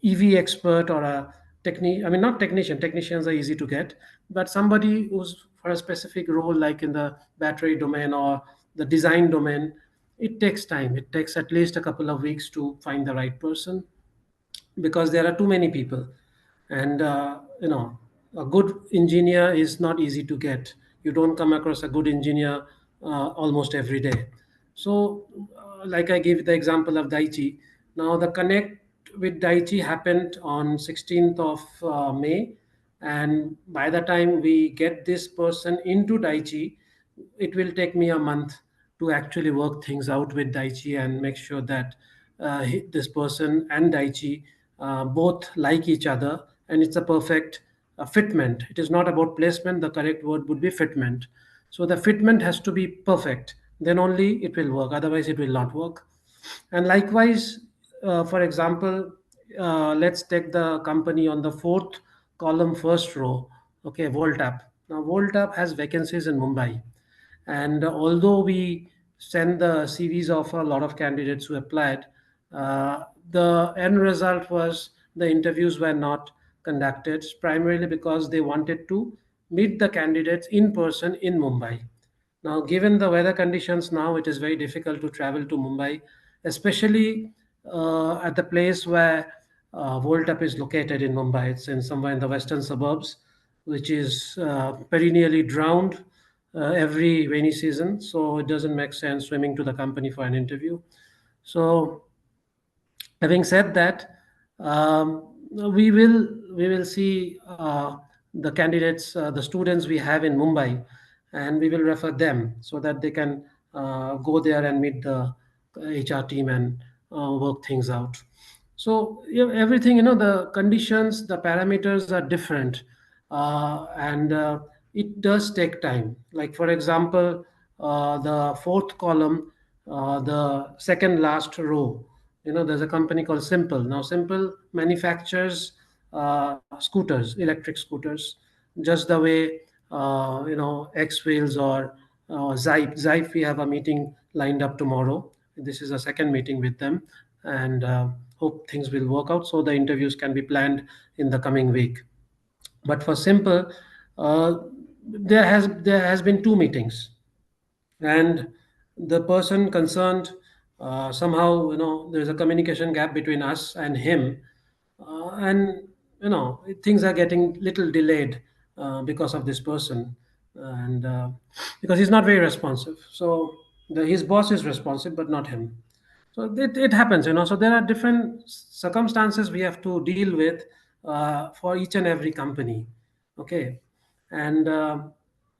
EV expert or a I mean, not technician, technicians are easy to get, but somebody who's for a specific role, like in the battery domain or the design domain, it takes time. It takes at least a couple of weeks to find the right person, because there are too many people. And a good engineer is not easy to get. You don't come across a good engineer almost every day. So like I gave the example of Daiichi. Now the connect with Daiichi happened on 16th of May, and by the time we get this person into Daiichi, it will take me a month to actually work things out with Daiichi and make sure that this person and Daiichi both like each other, and it's a perfect fitment. It is not about placement, the correct word would be fitment. So the fitment has to be perfect, then only it will work, otherwise it will not work. And likewise, for example, let's take the company on the fourth column, first row. Okay, Voltap. Now, Voltap has vacancies in Mumbai. And although we send the CVs of a lot of candidates who applied, the end result was the interviews were not conducted, primarily because they wanted to meet the candidates in person in Mumbai. Now, given the weather conditions now, it is very difficult to travel to Mumbai, especially at the place where Voltap is located in Mumbai. It's in somewhere in the western suburbs, which is perennially drowned every rainy season. So it doesn't make sense swimming to the company for an interview. So having said that, we will see the candidates, the students we have in Mumbai, and we will refer them so that they can go there and meet the HR team and work things out. So everything, the conditions, the parameters are different, and it does take time. Like for example, the fourth column, the second last row, there's a company called Simple. Now Simple manufactures scooters, electric scooters, just the way X Wheels or Zype. We have a meeting lined up tomorrow. This is a second meeting with them, and hope things will work out so the interviews can be planned in the coming week. But for Simple, uh, there has been two meetings, and the person concerned, somehow, there's a communication gap between us and him, and things are getting little delayed because of this person, and because he's not very responsive. So his boss is responsive but not him. So it happens, so there are different circumstances we have to deal with for each and every company. Okay. And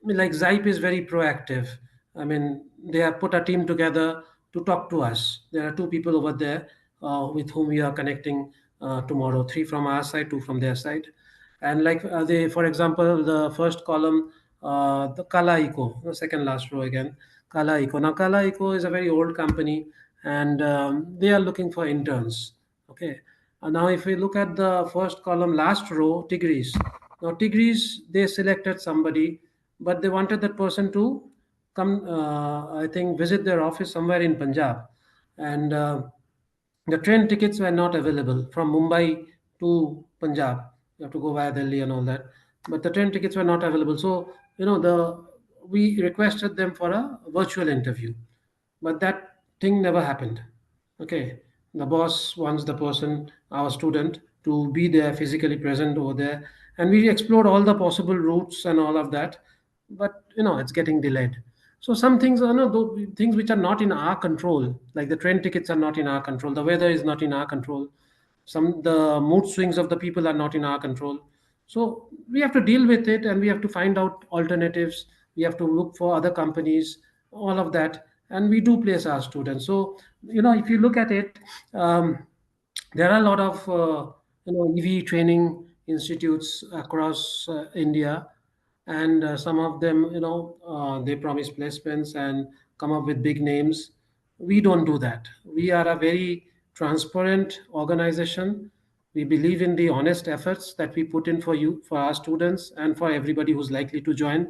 like Zype is very proactive. I mean, they have put a team together to talk to us. There are two people over there with whom we are connecting tomorrow, three from our side, two from their side. And like they, for example, the first column, the Kala Eco, the second last row again, Kala Eco. Now, Kala Eco is a very old company, and they are looking for interns. Okay. Now, if we look at the first column, last row, Tigris. Now, Tigris, they selected somebody, but they wanted that person to come, I think, visit their office somewhere in Punjab. And the train tickets were not available from Mumbai to Punjab. You have to go via Delhi and all that. But the train tickets were not available. So, we requested them for a virtual interview, but that thing never happened. Okay, the boss wants the person, our student, to be there, physically present over there, and we explored all the possible routes and all of that, but it's getting delayed. So some things are, things which are not in our control, like the train tickets are not in our control, the weather is not in our control, some the mood swings of the people are not in our control. So we have to deal with it, and we have to find out alternatives. We have to look for other companies, all of that, and we do place our students. So if you look at it, there are a lot of EV training institutes across India, and some of them, they promise placements and come up with big names. We don't do that. We are a very transparent organization. We believe in the honest efforts that we put in for you, for our students, and for everybody who's likely to join.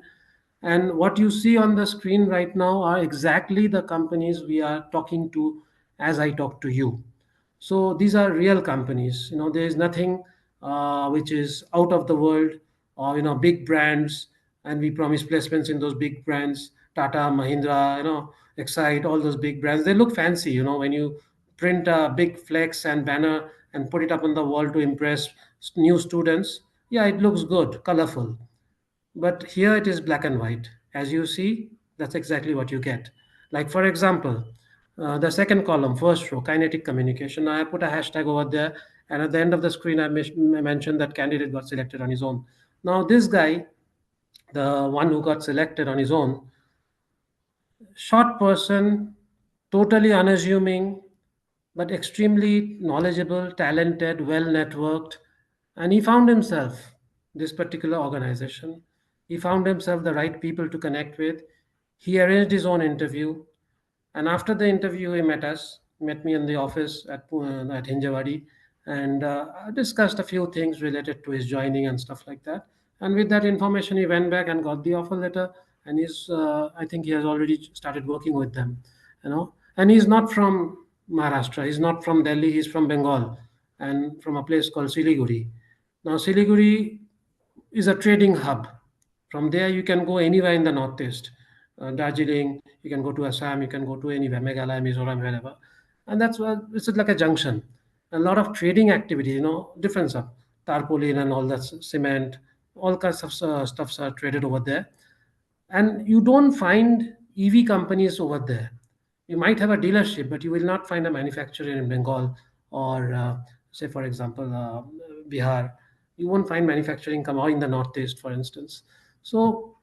And what you see on the screen right now are exactly the companies we are talking to as I talk to you. So these are real companies. There is nothing which is out of the world, or big brands, and we promise placements in those big brands. Tata, Mahindra, Excite, all those big brands. They look fancy, when you print a big flex and banner and put it up on the wall to impress new students. Yeah, it looks good, colorful. But here it is black and white. As you see, that's exactly what you get. Like, for example, the second column, first row, kinetic communication. Now, I put a hashtag over there, and at the end of the screen, I mentioned that candidate got selected on his own. Now this guy, the one who got selected on his own, short person, totally unassuming, but extremely knowledgeable, talented, well networked. And he found himself this particular organization. He found himself the right people to connect with. He arranged his own interview. And after the interview, he met me in the office at Hinjawadi, and discussed a few things related to his joining and stuff like that. And with that information, he went back and got the offer letter. And I think he has already started working with them, you know. And he's not from Maharashtra. He's not from Delhi. He's from Bengal, and from a place called Siliguri. Now, Siliguri is a trading hub. From there, you can go anywhere in the northeast. Darjeeling, you can go to Assam, you can go to anywhere, Meghalaya, Mizoram, wherever. And that's where it's like a junction. A lot of trading activity, different stuff, tarpaulin and all that, cement, all kinds of stuffs are traded over there. And you don't find EV companies over there. You might have a dealership, but you will not find a manufacturer in Bengal or, say, for example, Bihar. You won't find manufacturing come out in the Northeast, for instance. So,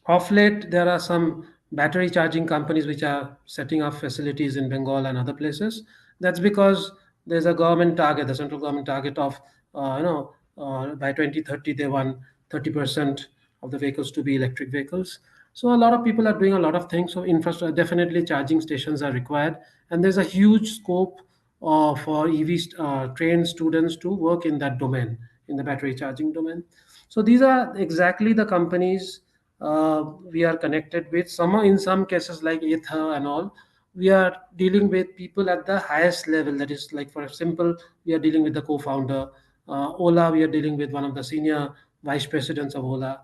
of late, there are some battery charging companies which are setting up facilities in Bengal and other places. That's because there's a government target, the central government target of, by 2030, they want 30% of the vehicles to be electric vehicles. So a lot of people are doing a lot of things. So infrastructure, definitely charging stations are required, and there's a huge scope for EV trained students to work in that domain, in the battery charging domain. So these are exactly the companies we are connected with. Some are, in some cases like Ether and all, we are dealing with people at the highest level. That is, like for simple, we are dealing with the co-founder. Ola, we are dealing with one of the senior vice presidents of Ola,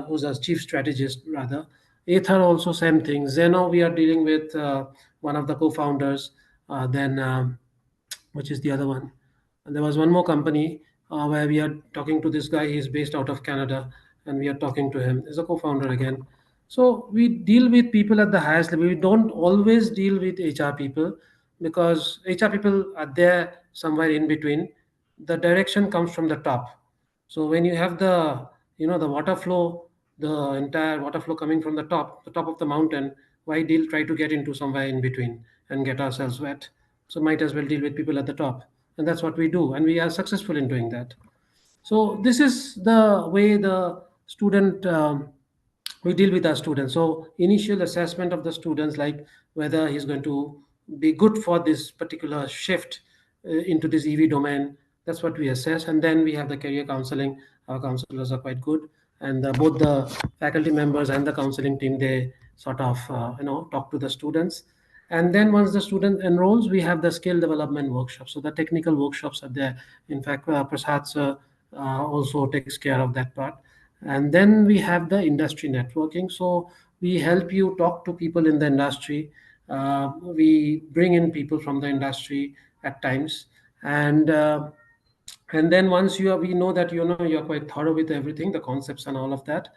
who's a chief strategist rather. Ether also same thing. Zeno, we are dealing with one of the co-founders. Then which is the other one? And there was one more company where we are talking to this guy. He's based out of Canada, and we are talking to him. He's a co-founder again. So we deal with people at the highest level. We don't always deal with HR people because HR people are there somewhere in between. The direction comes from the top. So when you have the water flow, the entire water flow coming from the top of the mountain, why deal try to get into somewhere in between and get ourselves wet? So might as well deal with people at the top, and that's what we do, and we are successful in doing that. So this is the way the student we deal with our students. So initial assessment of the students, like whether he's going to be good for this particular shift into this EV domain. That's what we assess, and then we have the career counseling. Our counselors are quite good, and both the faculty members and the counseling team, they sort of talk to the students. And then once the student enrolls, we have the skill development workshops. So the technical workshops are there. In fact, Prasad sir also takes care of that part. And then we have the industry networking. So we help you talk to people in the industry. We bring in people from the industry at times, and then once we know that you're quite thorough with everything, the concepts and all of that.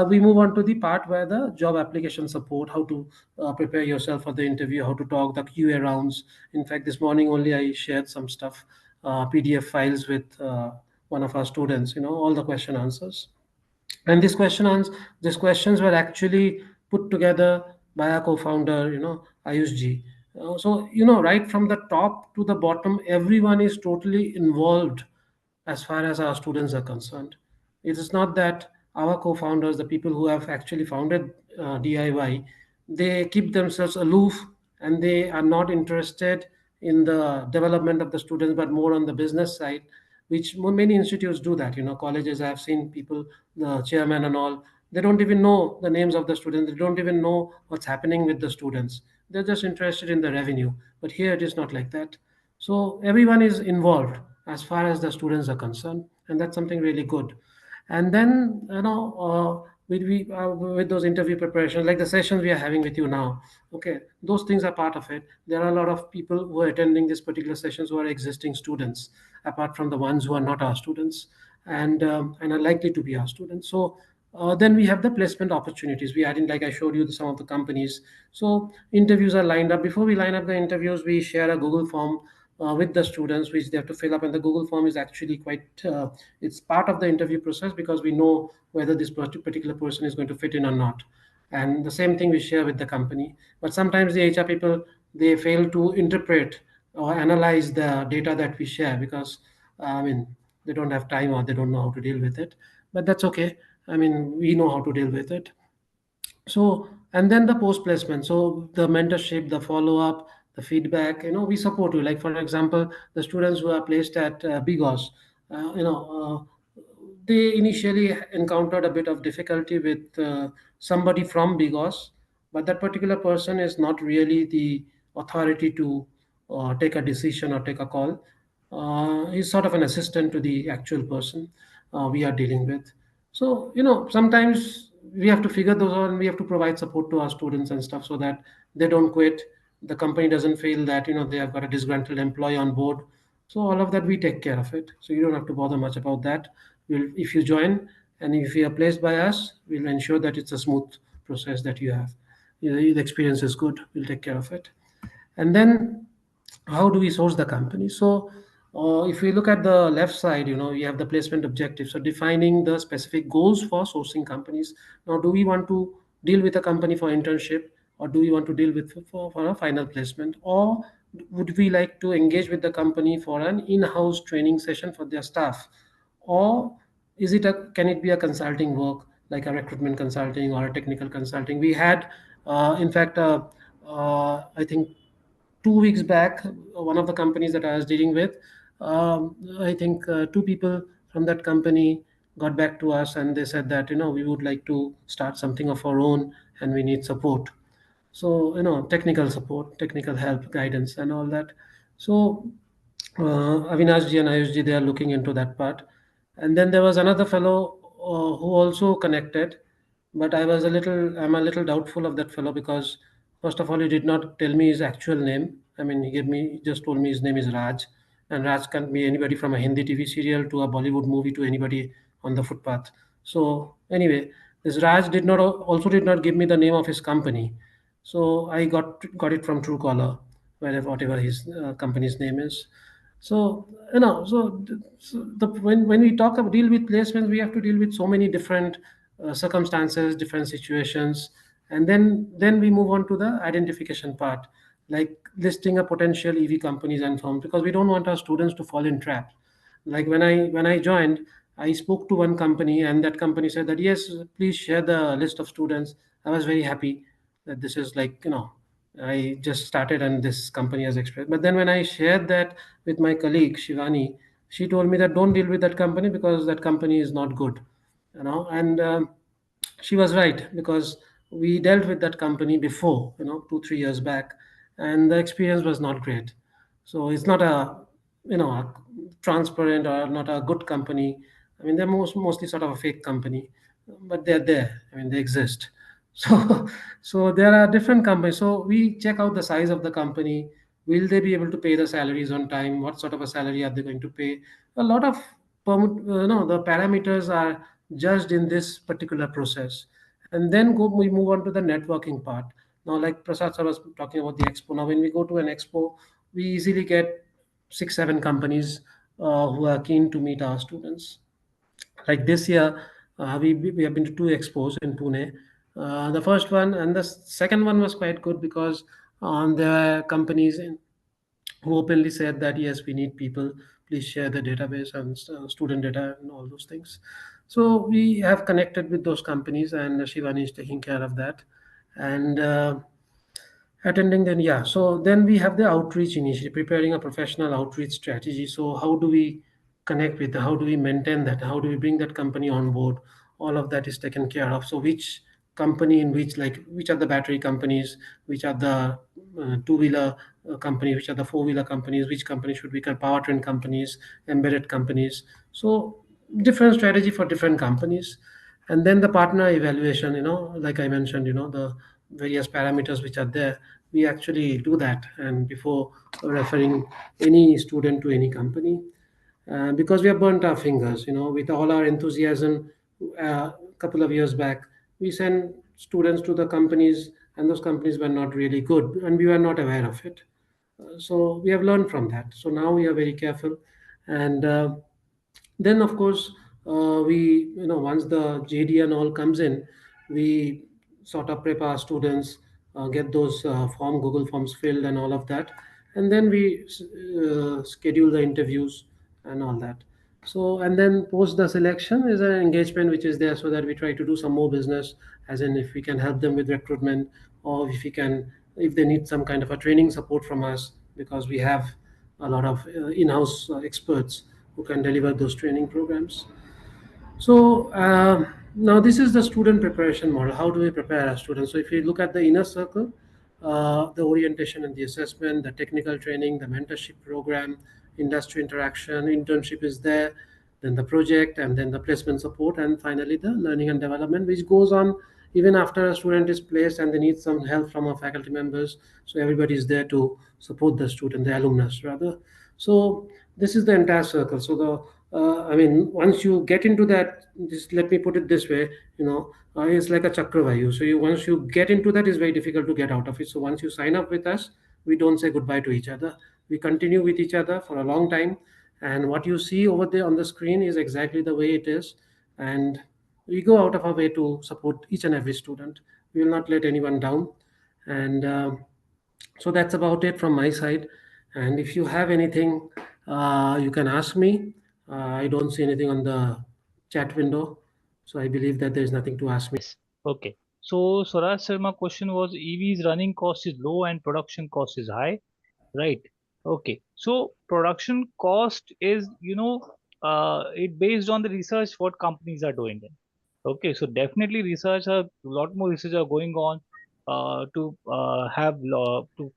We move on to the part where the job application support, how to prepare yourself for the interview, how to talk, the QA rounds. In fact, this morning only I shared some stuff, PDF files with one of our students, all the question answers. And these questions were actually put together by our co-founder, Ayush. So right from the top to the bottom, everyone is totally involved as far as our students are concerned. It is not that our co-founders, the people who have actually founded DIY, they keep themselves aloof and they are not interested in the development of the students, but more on the business side, which many institutes do that. Colleges, I've seen people, the chairman and all, they don't even know the names of the students. They don't even know what's happening with the students. They're just interested in the revenue. But here it is not like that. So everyone is involved as far as the students are concerned, and that's something really good. And then with those interview preparations, like the sessions we are having with you now, okay, those things are part of it. There are a lot of people who are attending this particular sessions who are existing students, apart from the ones who are not our students, and are likely to be our students. So then we have the placement opportunities. We add in, like I showed you, some of the companies. So interviews are lined up. Before we line up the interviews, we share a Google form with the students, which they have to fill up. And the Google form is actually quite, it's part of the interview process, because we know whether this particular person is going to fit in or not. And the same thing we share with the company. But sometimes the HR people, they fail to interpret or analyze the data that we share, because I mean, they don't have time, or they don't know how to deal with it. But that's okay. I mean, we know how to deal with it. So, and then the post placement, so the mentorship, the follow up, the feedback, we support you. Like for example, the students who are placed at Bigos, they initially encountered a bit of difficulty with somebody from Bigos, but that particular person is not really the authority to take a decision or take a call. He's sort of an assistant to the actual person we are dealing with. So, sometimes we have to figure those out, and we have to provide support to our students and stuff, so that they don't quit. The company doesn't feel that, they have got a disgruntled employee on board. So all of that, we take care of it. So you don't have to bother much about that. If you join and if you are placed by us, we'll ensure that it's a smooth process that you have. The experience is good. We'll take care of it. And then how do we source the company? So if we look at the left side, you have the placement objective. So defining the specific goals for sourcing companies. Now, do we want to deal with a company for internship, or do we want to deal with for a final placement, or would we like to engage with the company for an in-house training session for their staff, or can it be a consulting work, like a recruitment consulting or a technical consulting? We had in fact I think 2 weeks back, one of the companies that I was dealing with, I think two people from that company got back to us, and they said that, we would like to start something of our own, and we need support. So, technical support, technical help, guidance, and all that. So Avinashji and Ayushji, they are looking into that part. And then there was another fellow who also connected, but I'm a little doubtful of that fellow, because first of all, he did not tell me his actual name. I mean, he just told me his name is Raj, and Raj can be anybody from a Hindi TV serial to a Bollywood movie to anybody on the footpath. So anyway, this Raj also did not give me the name of his company. So I got it from Truecaller, whatever his company's name is. So when we talk about deal with placements, we have to deal with so many different circumstances, different situations, and then we move on to the identification part, like listing a potential EV companies and firms, because we don't want our students to fall in traps. Like when I joined, I spoke to one company, and that company said that yes, please share the list of students. I was very happy that this is like, I just started and this company has expressed. But then when I shared that with my colleague Shivani, she told me that don't deal with that company because that company is not good, and she was right, because we dealt with that company before, 2 3 years back, and the experience was not great. So it's not a transparent or not a good company. I mean, they're mostly sort of a fake company, but they're there. I mean, they exist. So so there are different companies. So we check out the size of the company. Will they be able to pay the salaries on time? What sort of a salary are they going to pay? A lot of the parameters are judged in this particular process. And then we move on to the networking part. Now, like Prasad sir was talking about the expo. Now, when we go to an expo, we easily get 6 7 companies who are keen to meet our students. Like this year, we have been to 2 expos in Pune. The first one and the second one was quite good, because there were companies who openly said that yes, we need people, please share the database and student data and all those things. So we have connected with those companies, and Shivani is taking care of that. And attending, then yeah, so then we have the outreach initiative, preparing a professional outreach strategy. So how do we connect with, how do we maintain that, how do we bring that company on board? All of that is taken care of. So which company, in which are the battery companies, which are the two-wheeler companies, which are the four-wheeler companies, which company should be powertrain companies, embedded companies. So different strategy for different companies. And then the partner evaluation, like I mentioned, the various parameters which are there, we actually do that, and before referring any student to any company, because we have burnt our fingers, with all our enthusiasm. A couple of years back, we sent students to the companies, and those companies were not really good, and we were not aware of it. So we have learned from that. So now we are very careful, and then of course we, once the JD and all comes in, we sort of prep our students, get those Google forms filled and all of that, and then we schedule the interviews and all that. So, and then post the selection is an engagement which is there, so that we try to do some more business, as in if we can help them with recruitment, or if we can, if they need some kind of a training support from us, because we have a lot of in-house experts who can deliver those training programs. So now this is the student preparation model. How do we prepare our students? So if you look at the inner circle, the orientation and the assessment, the technical training, the mentorship program, industry interaction, internship is there, then the project, and then the placement support, and finally the learning and development, which goes on even after a student is placed and they need some help from our faculty members. So everybody is there to support the student, the alumnus rather. So this is the entire circle. So I mean, once you get into that, just let me put it this way, it's like a chakravayu. So once you get into that, it's very difficult to get out of it. So once you sign up with us, we don't say goodbye to each other. We continue with each other for a long time. And what you see over there on the screen is exactly the way it is. And we go out of our way to support each and every student. We will not let anyone down. And so that's about it from my side. And if you have anything, you can ask me. I don't see anything on the chat window, so I believe that there is nothing to ask me. Yes. Okay. So Swaraj sir, my question was EV's running cost is low and production cost is high, right? Okay. So production cost is, it based on the research what companies are doing. Okay, so definitely a lot more research are going on to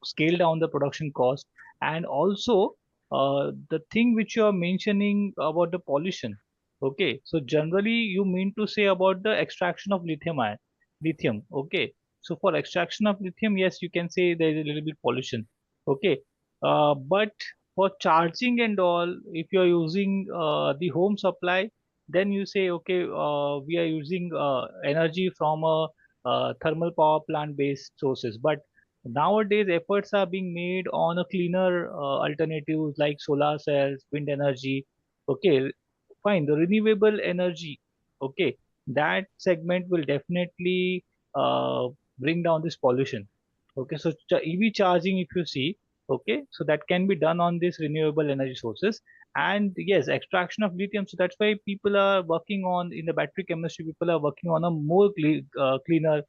scale down the production cost, and also the thing which you are mentioning about the pollution. Okay, so generally you mean to say about the extraction of lithium. Okay, so for extraction of lithium, yes, you can say there is a little bit pollution. Okay, but for charging and all, if you are using the home supply, then you say, okay, we are using energy from a thermal power plant based sources. But nowadays efforts are being made on a cleaner alternatives like solar cells, wind energy. Okay, fine, the renewable energy. Okay, that segment will definitely uh, bring down this pollution. Okay, so EV charging, if you see, okay, so that can be done on this renewable energy sources. And yes, extraction of lithium, so that's why people are working on, in the battery chemistry, people are working on a more cleaner,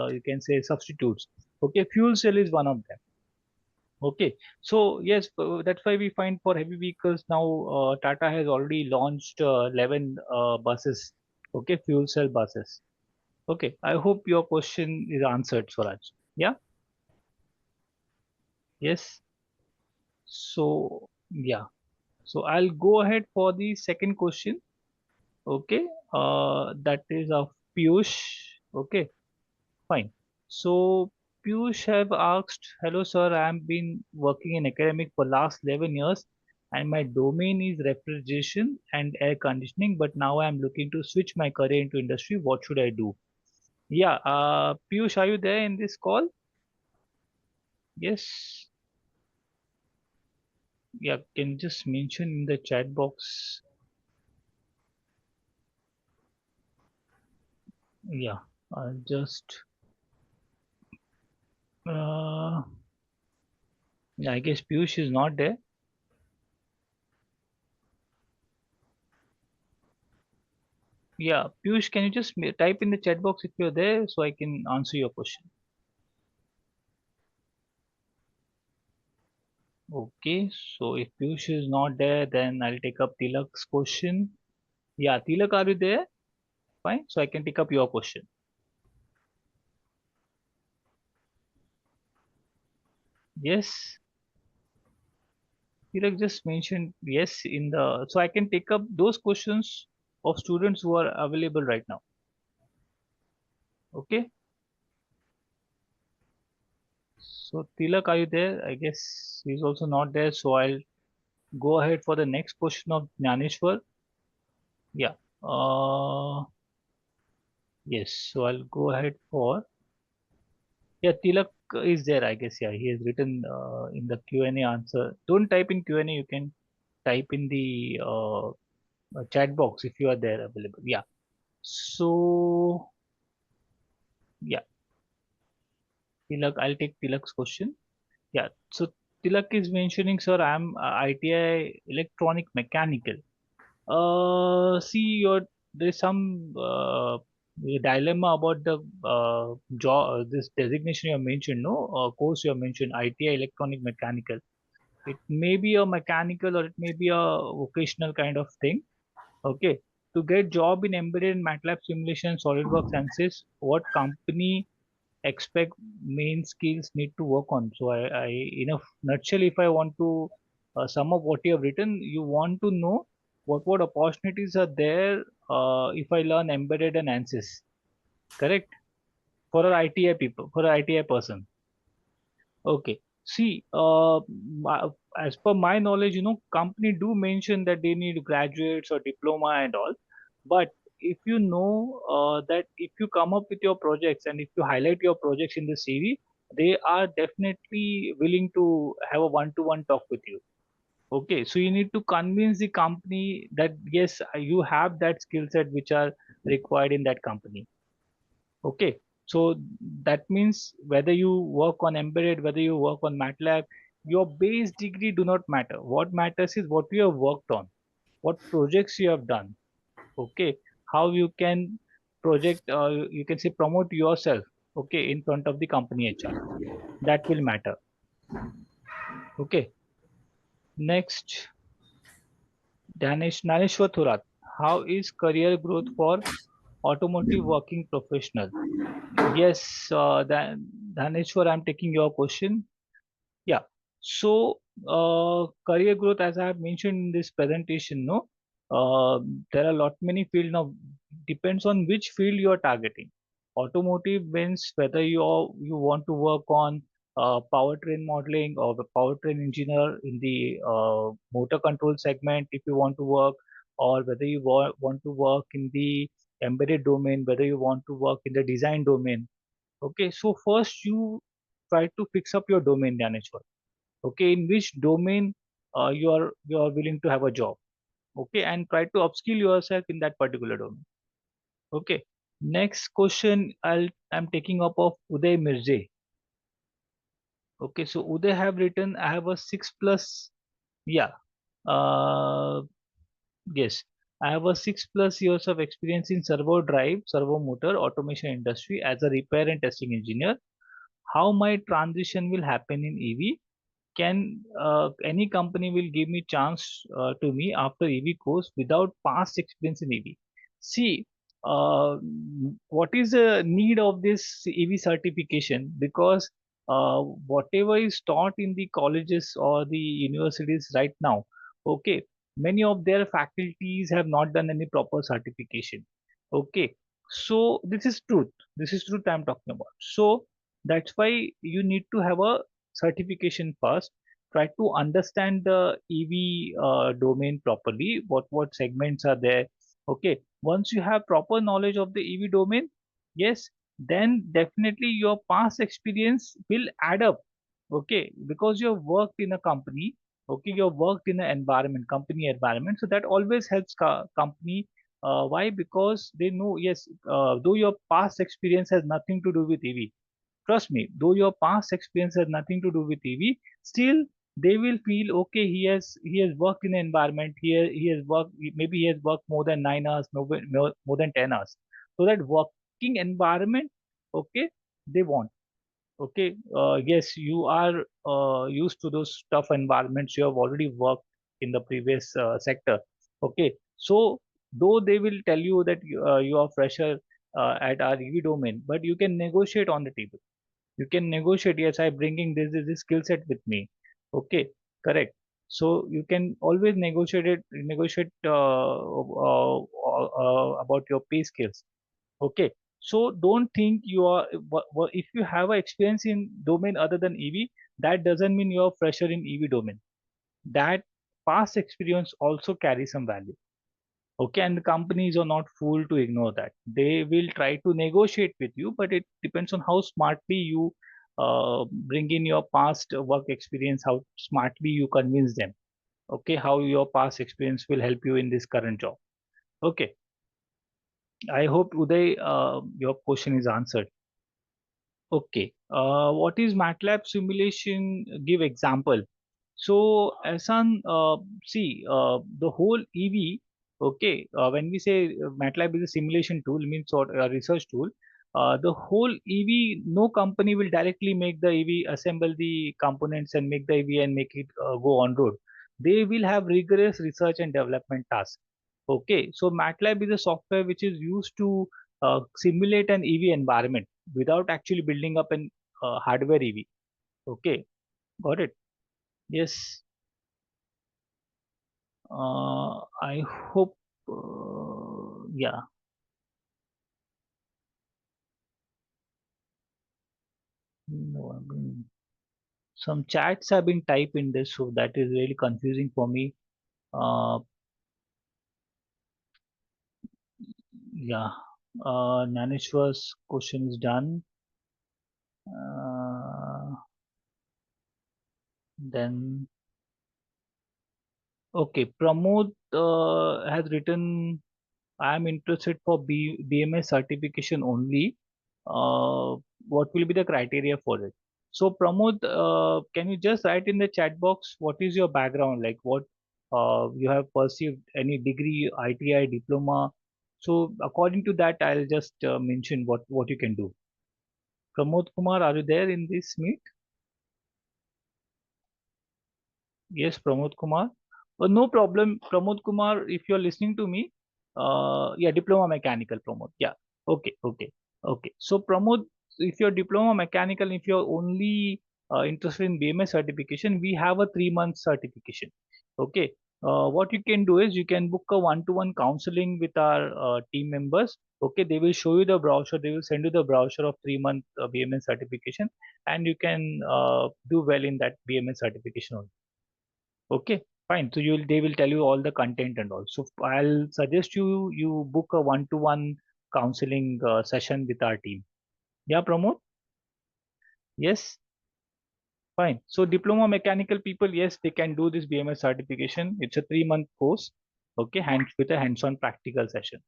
you can say, substitutes. Okay, fuel cell is one of them. Okay, so yes, that's why we find for heavy vehicles now, Tata has already launched 11 buses. Okay, fuel cell buses. Okay, I hope your question is answered, Swaraj. Yeah. Yes. So yeah, so I'll go ahead for the second question. Okay, that is of Piyush. Okay, fine. So Piyush have asked, hello sir, I have been working in academic for last 11 years and my domain is refrigeration and air conditioning, but now I am looking to switch my career into industry. What should I do? Yeah, Piyush, are you there in this call? Yes. Yeah, can you just mention in the chat box? Yeah, just, uh, yeah, I guess Piyush is not there. Yeah, Piyush, can you just type in the chat box if you're there so I can answer your question? Okay, so if Piyush is not there, then I'll take up Tilak's question. Yeah, Tilak, are you there? Fine, so I can take up your question. Yes, Tilak just mentioned yes in the, so I can take up those questions of students who are available right now. Okay, so Tilak, are you there? I guess he's also not there, so I'll go ahead for the next question of Jnaneshwar. Yeah. Yes. So I'll go ahead for, yeah, Tilak. is there, I guess. Yeah, he has written in the Q&A answer. Don't type in Q&A. You can type in the chat box if you are there available. Yeah. So yeah, Tilak, I'll take Tilak's question. Yeah. So Tilak is mentioning, sir, I'm ITI electronic mechanical. See, there's some dilemma about the job, this designation you have mentioned, no, course you have mentioned, ITI electronic mechanical. It may be a mechanical or it may be a vocational kind of thing. Okay. To get job in embedded MATLAB simulation, SolidWorks ANSYS, what company expect main skills need to work on? So I in a nutshell, if I want to sum up what you have written, you want to know what opportunities are there if I learn embedded and ANSYS, correct? For an ITI people, for an ITI person. Okay. See, as per my knowledge, company do mention that they need graduates or diploma and all. But if you know that if you come up with your projects and if you highlight your projects in the CV, they are definitely willing to have a one-to-one talk with you. Okay. So you need to convince the company that yes, you have that skill set which are required in that company. Okay, so that means whether you work on embedded, whether you work on MATLAB, your base degree do not matter. What matters is what you have worked on, what projects you have done. Okay, how you can project, you can say promote yourself. Okay, in front of the company HR, that will matter. Okay, next, Naneshwar Thurat. How is career growth for automotive working professional? Yes, Dhaneshwar, I'm taking your question. Yeah. So, career growth, as I have mentioned in this presentation, no, there are a lot many field now. Depends on which field you are targeting. Automotive means whether you want to work on powertrain modeling or the powertrain engineer in the motor control segment, if you want to work, or whether you want to work in the embedded domain, whether you want to work in the design domain. Okay, so first you try to fix up your domain, Dhaneshwar. Okay, in which domain you are willing to have a job. Okay, and try to upskill yourself in that particular domain. Okay, next question I'm taking up of Uday Mirze. Okay, so Uday have written I have a 6 plus. Yeah, uh, yes, I have a 6 plus years of experience in servo drive, servo motor automation industry as a repair and testing engineer. How my transition will happen in EV? Can any company will give me chance to me after EV course without past experience in EV? See, what is the need of this EV certification? Because whatever is taught in the colleges or the universities right now, okay, many of their faculties have not done any proper certification. Okay, so this is truth. This is truth I'm talking about. So that's why you need to have a certification first. Try to understand the EV domain properly. What segments are there? Okay. Once you have proper knowledge of the EV domain, yes, then definitely your past experience will add up. Okay, because you have worked in a company. Okay, you have worked in an environment, company environment. So that always helps company. Why? Because they know, yes, though your past experience has nothing to do with EV, trust me, though your past experience has nothing to do with EV, still they will feel okay. He has worked in an environment. He has worked, maybe he has worked more than 9 hours, more than 10 hours. So that working environment, okay, they want. Okay, yes, you are used to those tough environments. You have already worked in the previous sector. Okay, so though they will tell you that you are fresher at our EV domain, but you can negotiate on the table. You can negotiate. Yes, I'm bringing this skill set with me. Okay, correct. So you can always negotiate about your pay skills. Okay, so don't think you are if you have a experience in domain other than EV, that doesn't mean you're fresher in EV domain. That past experience also carries some value. Okay, and the companies are not fool to ignore that. They will try to negotiate with you, but it depends on how smartly you bring in your past work experience, how smartly you convince them. Okay, how your past experience will help you in this current job. Okay, I hope Uday, your question is answered. Okay, what is MATLAB simulation? Give example. So, Ehsan, see, the whole EV, okay, when we say MATLAB is a simulation tool, means or a research tool, the whole EV, no company will directly make the EV, assemble the components and make the EV and make it go on road. They will have rigorous research and development tasks. Okay, so MATLAB is a software which is used to simulate an EV environment without actually building up an hardware EV. Okay, got it? Yes. I hope, yeah, no, some chats have been typed in this, so that is really confusing for me. Uh, yeah, Naneshwar's question is done. Then, okay, Pramod has written, I am interested for BMS certification only. Uh, what will be the criteria for it? So, Pramod, can you just write in the chat box what is your background, like what you have perceived, any degree, ITI, diploma? So, according to that, I'll just mention what you can do. Pramod Kumar, are you there in this meet? Yes, Pramod Kumar. No problem, Pramod Kumar. If you're listening to me, yeah, diploma mechanical, Pramod. Yeah, okay, okay, okay. So, Pramod, if you're diploma mechanical, if you're only interested in BMS certification, we have a 3 month certification. Okay. What you can do is you can book a one-to-one counseling with our team members. Okay, they will show you the brochure. They will send you the brochure of 3 month BMS certification, and you can do well in that BMS certification only. Okay, fine. So they will tell you all the content and all. So I'll suggest you book a one-to-one counseling session with our team. Yeah, Pramod? Yes, fine. So diploma mechanical people, yes, they can do this BMS certification. It's a 3 month course. Okay, with a hands-on practical session.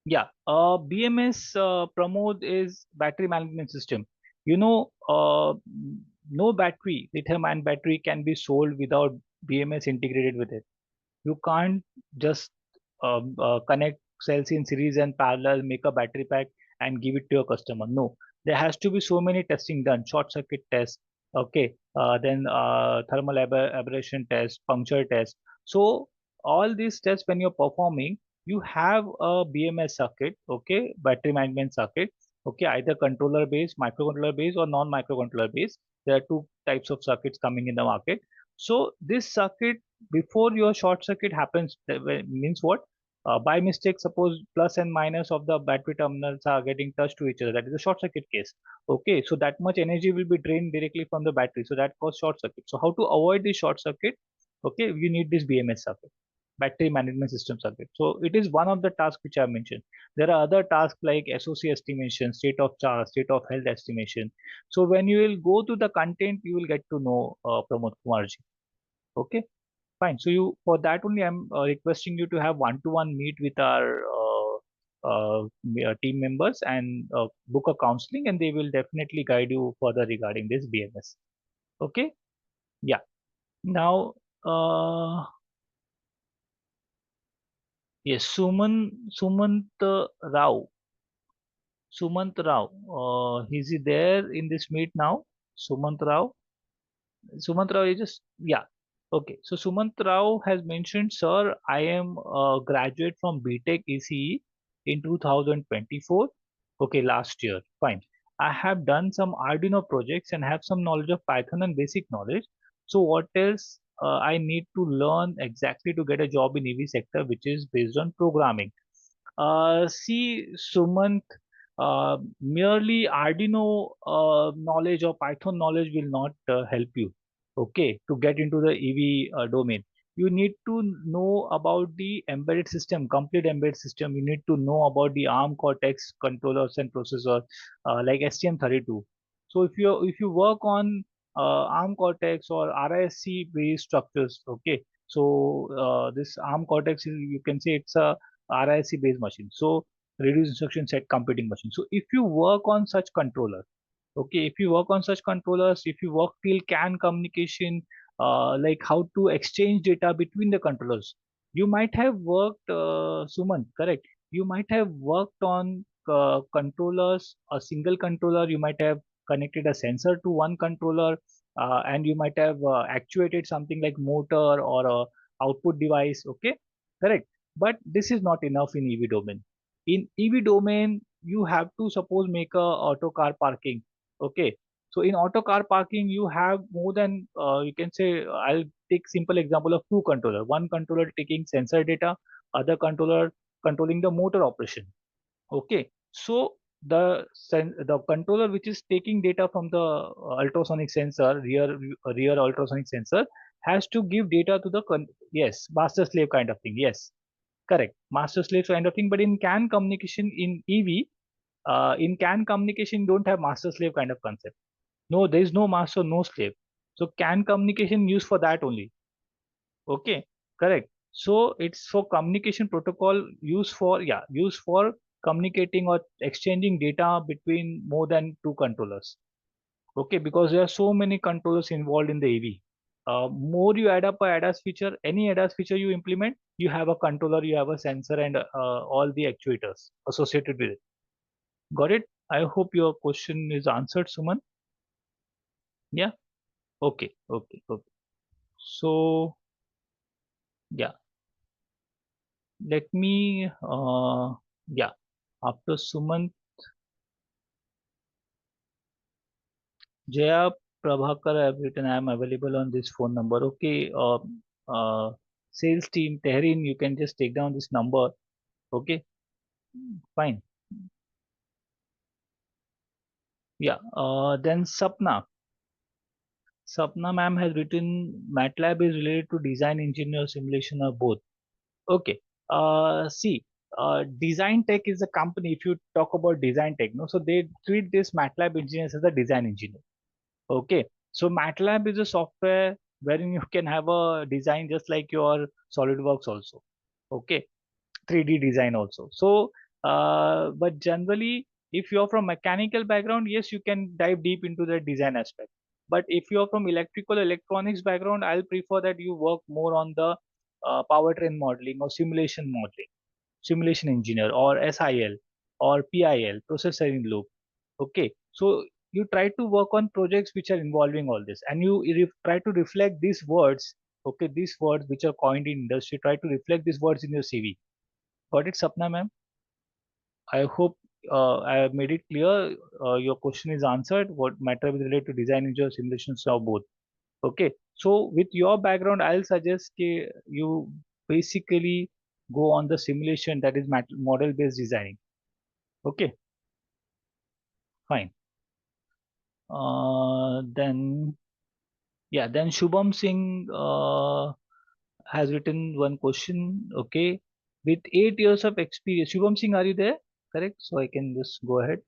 Yeah, BMS Pramod is battery management system. You know, no battery, lithium-ion battery can be sold without BMS integrated with it. You can't just connect cells in series and parallel, make a battery pack and give it to your customer. No, there has to be so many testing done, short circuit test, okay, then thermal aberration test, puncture test. So all these tests when you're performing, you have a BMS circuit, okay, battery management circuit, okay, either controller based, microcontroller based, or non-microcontroller based. There are two types of circuits coming in the market. So this circuit, before your short circuit happens, means what? By mistake, suppose plus and minus of the battery terminals are getting touched to each other. That is a short circuit case. Okay, so that much energy will be drained directly from the battery. So that causes short circuit. So how to avoid this short circuit? Okay, you need this BMS circuit, battery management system circuit. So it is one of the tasks which I mentioned. There are other tasks like SOC estimation, state of charge, state of health estimation. So when you will go to the content, you will get to know Pramod Kumarji. Okay. Fine. So you for that only I'm requesting you to have one-to-one meet with our team members and book a counseling, and they will definitely guide you further regarding this BMS. Okay. Yeah. Now, yes, Sumant Rao. Sumant Rao. Is he there in this meet now? Sumant Rao. Sumant Rao is just, yeah. Okay. So Sumant Rao has mentioned, sir, I am a graduate from BTech ECE in 2024. Okay, last year. Fine. I have done some Arduino projects and have some knowledge of Python and basic knowledge. So what else I need to learn exactly to get a job in EV sector, which is based on programming? See, Sumant, merely Arduino knowledge or Python knowledge will not help you, okay, to get into the EV domain. you need to know about the embedded system, complete embedded system. You need to know about the ARM Cortex controllers and processors, like STM32. So if you work on ARM Cortex or RISC based structures, okay. So this ARM Cortex is, you can say it's a RISC based machine. So reduced instruction set computing machine. So if you work on such controllers, okay, if you work on such controllers, if you work till CAN communication, like how to exchange data between the controllers, you might have worked, Suman, correct? You might have worked on controllers, a single controller. You might have connected a sensor to one controller, and you might have actuated something like motor or a output device. Okay, correct. But this is not enough in EV domain. In EV domain, you have to suppose make a auto car parking. Okay, so in auto car parking, you have more than, you can say, I'll take simple example of two controller. One controller taking sensor data, other controller controlling the motor operation. Okay, so the controller which is taking data from the ultrasonic sensor, rear ultrasonic sensor, has to give data to the yes, master slave kind of thing. Yes, correct, master slave kind of thing. But in CAN communication in EV, in CAN communication, you don't have master slave kind of concept. No, there is no master, no slave. So CAN communication used for that only. Okay, correct. So it's for communication protocol used for, yeah, used for communicating or exchanging data between more than two controllers. Okay, because there are so many controllers involved in the AV. More you add up a ADAS feature, any ADAS feature you implement, you have a controller, you have a sensor, and all the actuators associated with it. Got it? I hope your question is answered, Suman. Yeah. Okay. Okay. Okay. So yeah, let me. Yeah. After Suman, Jaya Prabhakar have written, I am available on this phone number. Okay. Sales team, Tehrin, you can just take down this number. Okay. Fine. Yeah. Then Sapna. Sapna ma'am has written, MATLAB is related to design, engineer, simulation, or both. Okay. See, Design Tech is a company. If you talk about Design Tech, no, so they treat this MATLAB engineers as a design engineer. Okay. So MATLAB is a software wherein you can have a design just like your SolidWorks also. Okay. 3D design also. So, but generally, if you're from mechanical background, yes, you can dive deep into the design aspect. But if you're from electrical electronics background, I'll prefer that you work more on the powertrain modeling or simulation modeling, simulation engineer or SIL or PIL, processor in loop. Okay, so you try to work on projects which are involving all this, and you try to reflect these words. Okay, these words which are coined in industry, try to reflect these words in your CV. Got it, Sapna ma'am? I hope I have made it clear. Your question is answered. What matter is related to design engineer simulations or both. Okay. So with your background, I'll suggest you basically go on the simulation, that is model based designing. Okay. Fine. Then yeah, then Shubham Singh has written one question. Okay. With 8 years of experience, Shubham Singh, are you there? Correct. So I can just go ahead.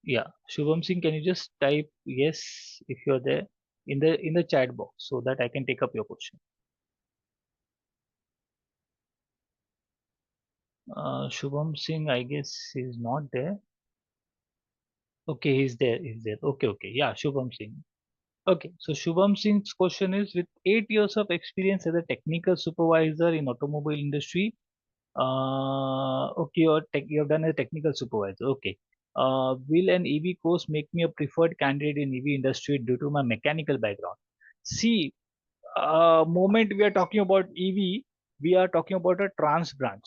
Yeah, Shubham Singh, can you just type yes if you're there in the chat box so that I can take up your question. Shubham Singh, I guess he's not there. Okay, he's there. He's there. Okay, okay. Yeah, Shubham Singh. Okay, so Shubham Singh's question is, with 8 years of experience as a technical supervisor in automobile industry, okay, you have done as a technical supervisor. Okay. Will an EV course make me a preferred candidate in EV industry due to my mechanical background? See, moment we are talking about EV, we are talking about a trans branch.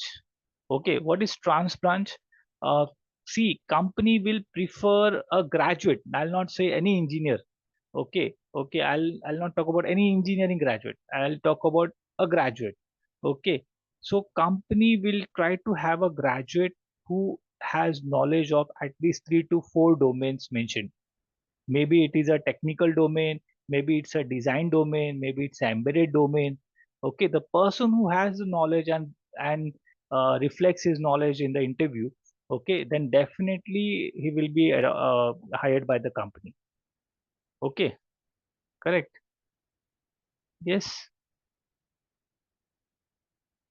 Okay, what is trans branch? Uh, See, company will prefer a graduate. I'll not say any engineer. Okay, okay, I'll not talk about any engineering graduate. I'll talk about a graduate. Okay, so company will try to have a graduate who has knowledge of at least 3 to 4 domains mentioned. Maybe it is a technical domain, maybe it's a design domain, maybe it's embedded domain. Okay, the person who has the knowledge and reflects his knowledge in the interview, okay, then definitely he will be hired by the company. Okay, correct. Yes.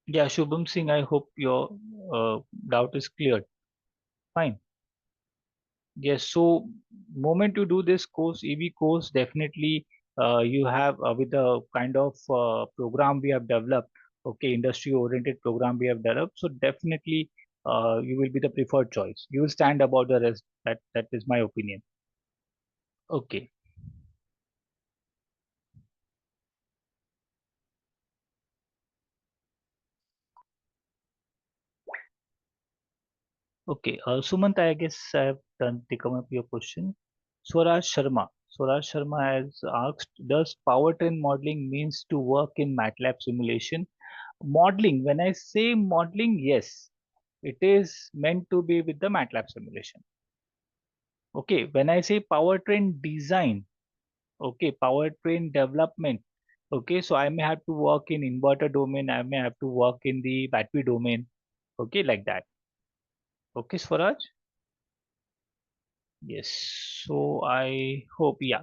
Yeah, Shubham Singh, I hope your doubt is cleared. Fine. Yes, so moment you do this course, EV course, definitely you have with the kind of program we have developed, okay, industry-oriented program we have developed. So definitely you will be the preferred choice. You will stand above the rest. That is my opinion. Okay, okay. Sumant, I guess I have done taken up your question. Swaraj Sharma. Swaraj Sharma has asked, does powertrain modeling means to work in MATLAB simulation? Modeling, when I say modeling, yes, it is meant to be with the MATLAB simulation. Okay, when I say powertrain design, okay, powertrain development, okay, so I may have to work in inverter domain, I may have to work in the battery domain, okay, like that. Okay, Swaraj? Yes, so I hope, yeah.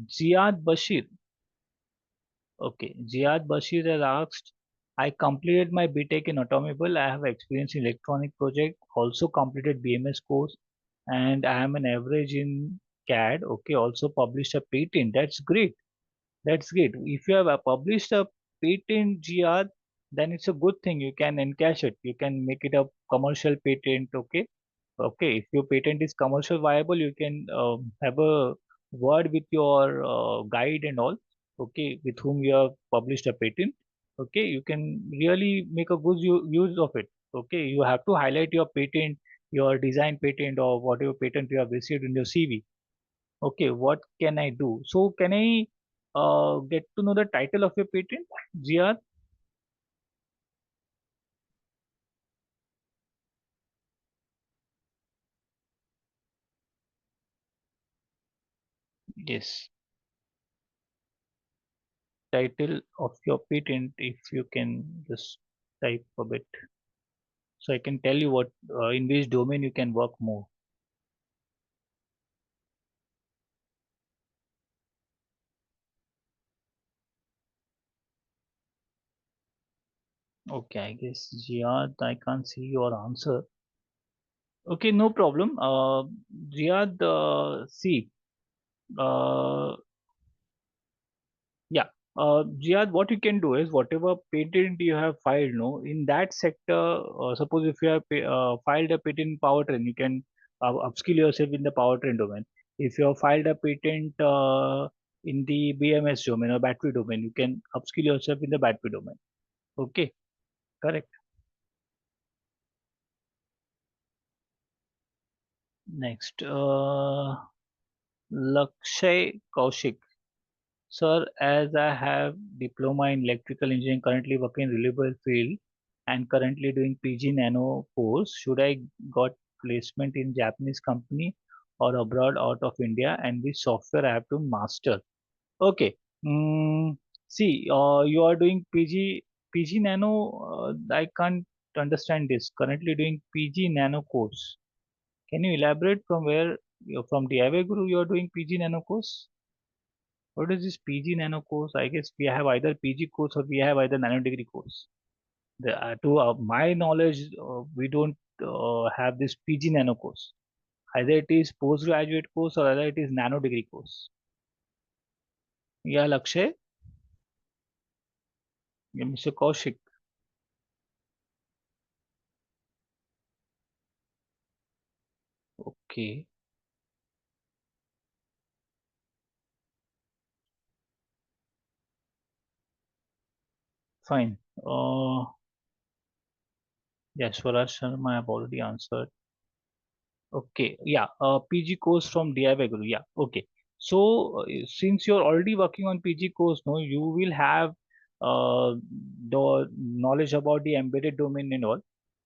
Ziad Bashir, okay, Ziad Bashir has asked, I completed my BTech in automobile. I have experience in electronic project, also completed BMS course, and I am an average in CAD. Okay, also published a patent. That's great. That's great. If you have published a patent, GR, then it's a good thing. You can encash it. You can make it a commercial patent. Okay. Okay. If your patent is commercial viable, you can have a word with your guide and all. Okay. With whom you have published a patent. Okay. You can really make a good use of it. Okay. You have to highlight your patent, your design patent, or whatever patent you have received in your CV. Okay, what can I do? So can I get to know the title of your patent, GR? Yes, title of your patent, if you can just type a bit, so I can tell you what in which domain you can work more. Okay, I guess Jihad, I can't see your answer. Okay, no problem. Jihad, see, uh, yeah. Jihad, what you can do is whatever patent you have filed, no, in that sector, suppose if you have filed a patent in powertrain, you can upskill yourself in the powertrain domain. If you have filed a patent in the BMS domain or battery domain, you can upskill yourself in the battery domain. Okay, correct. Next, Lakshay Kaushik. Sir, as I have diploma in electrical engineering, currently working in renewable field and currently doing PG Nano course, should I got placement in Japanese company or abroad out of India, and which software I have to master? Okay. See, you are doing PG Nano. I can't understand this. Currently doing PG Nano course. Can you elaborate from where you're from? DIYguru, you are doing PG Nano course? What is this PG Nano course? I guess we have either PG course or we have either nano degree course. To my knowledge, we don't have this PG Nano course. Either it is postgraduate course or either it is nano degree course. Yeah, Lakshay, yeah, Mr. Kaushik. Okay, fine. Yes, Swaraj Sharma, I have already answered. Okay, yeah, PG course from DIYguru. Yeah, okay. So since you're already working on PG course, no, you will have the knowledge about the embedded domain and all.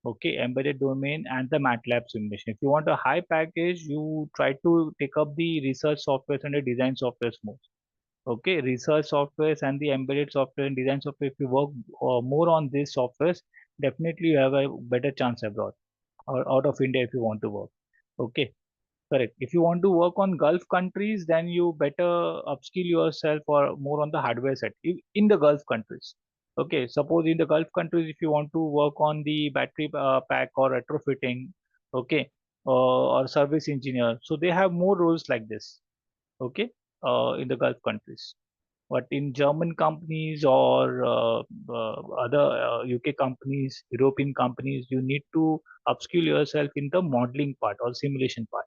Okay, embedded domain and the MATLAB simulation. If you want a high package, you try to take up the research software and the design software more. Okay, research softwares and the embedded software and design software, if you work more on these softwares, definitely you have a better chance abroad or out of India if you want to work. Okay, correct. If you want to work on Gulf countries, then you better upskill yourself or more on the hardware side in the Gulf countries. Okay, suppose in the Gulf countries, if you want to work on the battery pack or retrofitting, okay, or service engineer, so they have more roles like this. Okay, in the Gulf countries. But in German companies or other UK companies, European companies, you need to upskill yourself in the modeling part or simulation part.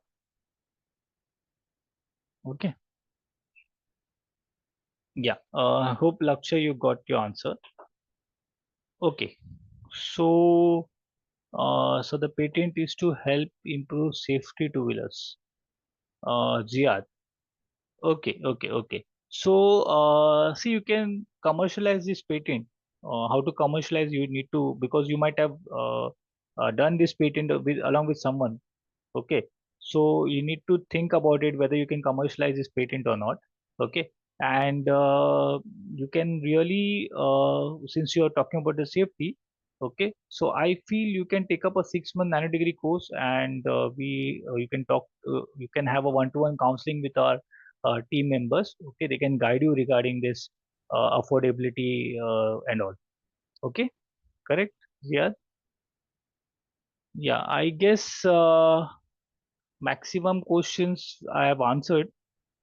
Okay. Yeah. Hope Laksha you got your answer. Okay. So, so the patent is to help improve safety two wheelers. Ziad. Okay. Okay. Okay. So, see, you can commercialize this patent. How to commercialize? You need to, because you might have done this patent with along with someone. Okay, so you need to think about it whether you can commercialize this patent or not. Okay, and you can really, since you are talking about the safety, okay, so I feel you can take up a 6 month nano degree course, and you can talk, you can have a one-to-one counseling with our team members. Okay, they can guide you regarding this affordability and all. Okay, correct. Yeah, yeah, I guess. Maximum questions I have answered.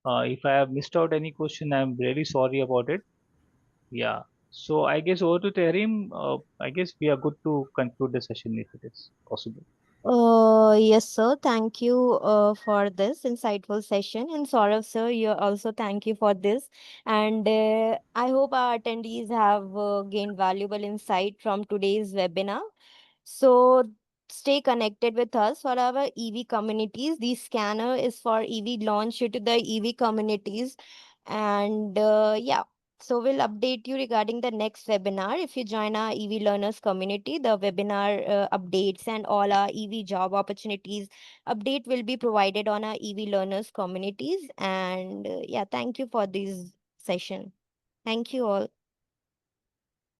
If I have missed out any question, I'm really sorry about it. Yeah. So I guess over to Tehrim. I guess we are good to conclude the session if it is possible. Yes, sir. Thank you for this insightful session. And Saurav, sir, you also thank you for this. And I hope our attendees have gained valuable insight from today's webinar. So stay connected with us for our EV communities. The scanner is for EV launch to the EV communities. And yeah, so we'll update you regarding the next webinar. If you join our EV learners community, the webinar updates and all our EV job opportunities update will be provided on our EV learners communities. And yeah, thank you for this session. Thank you all.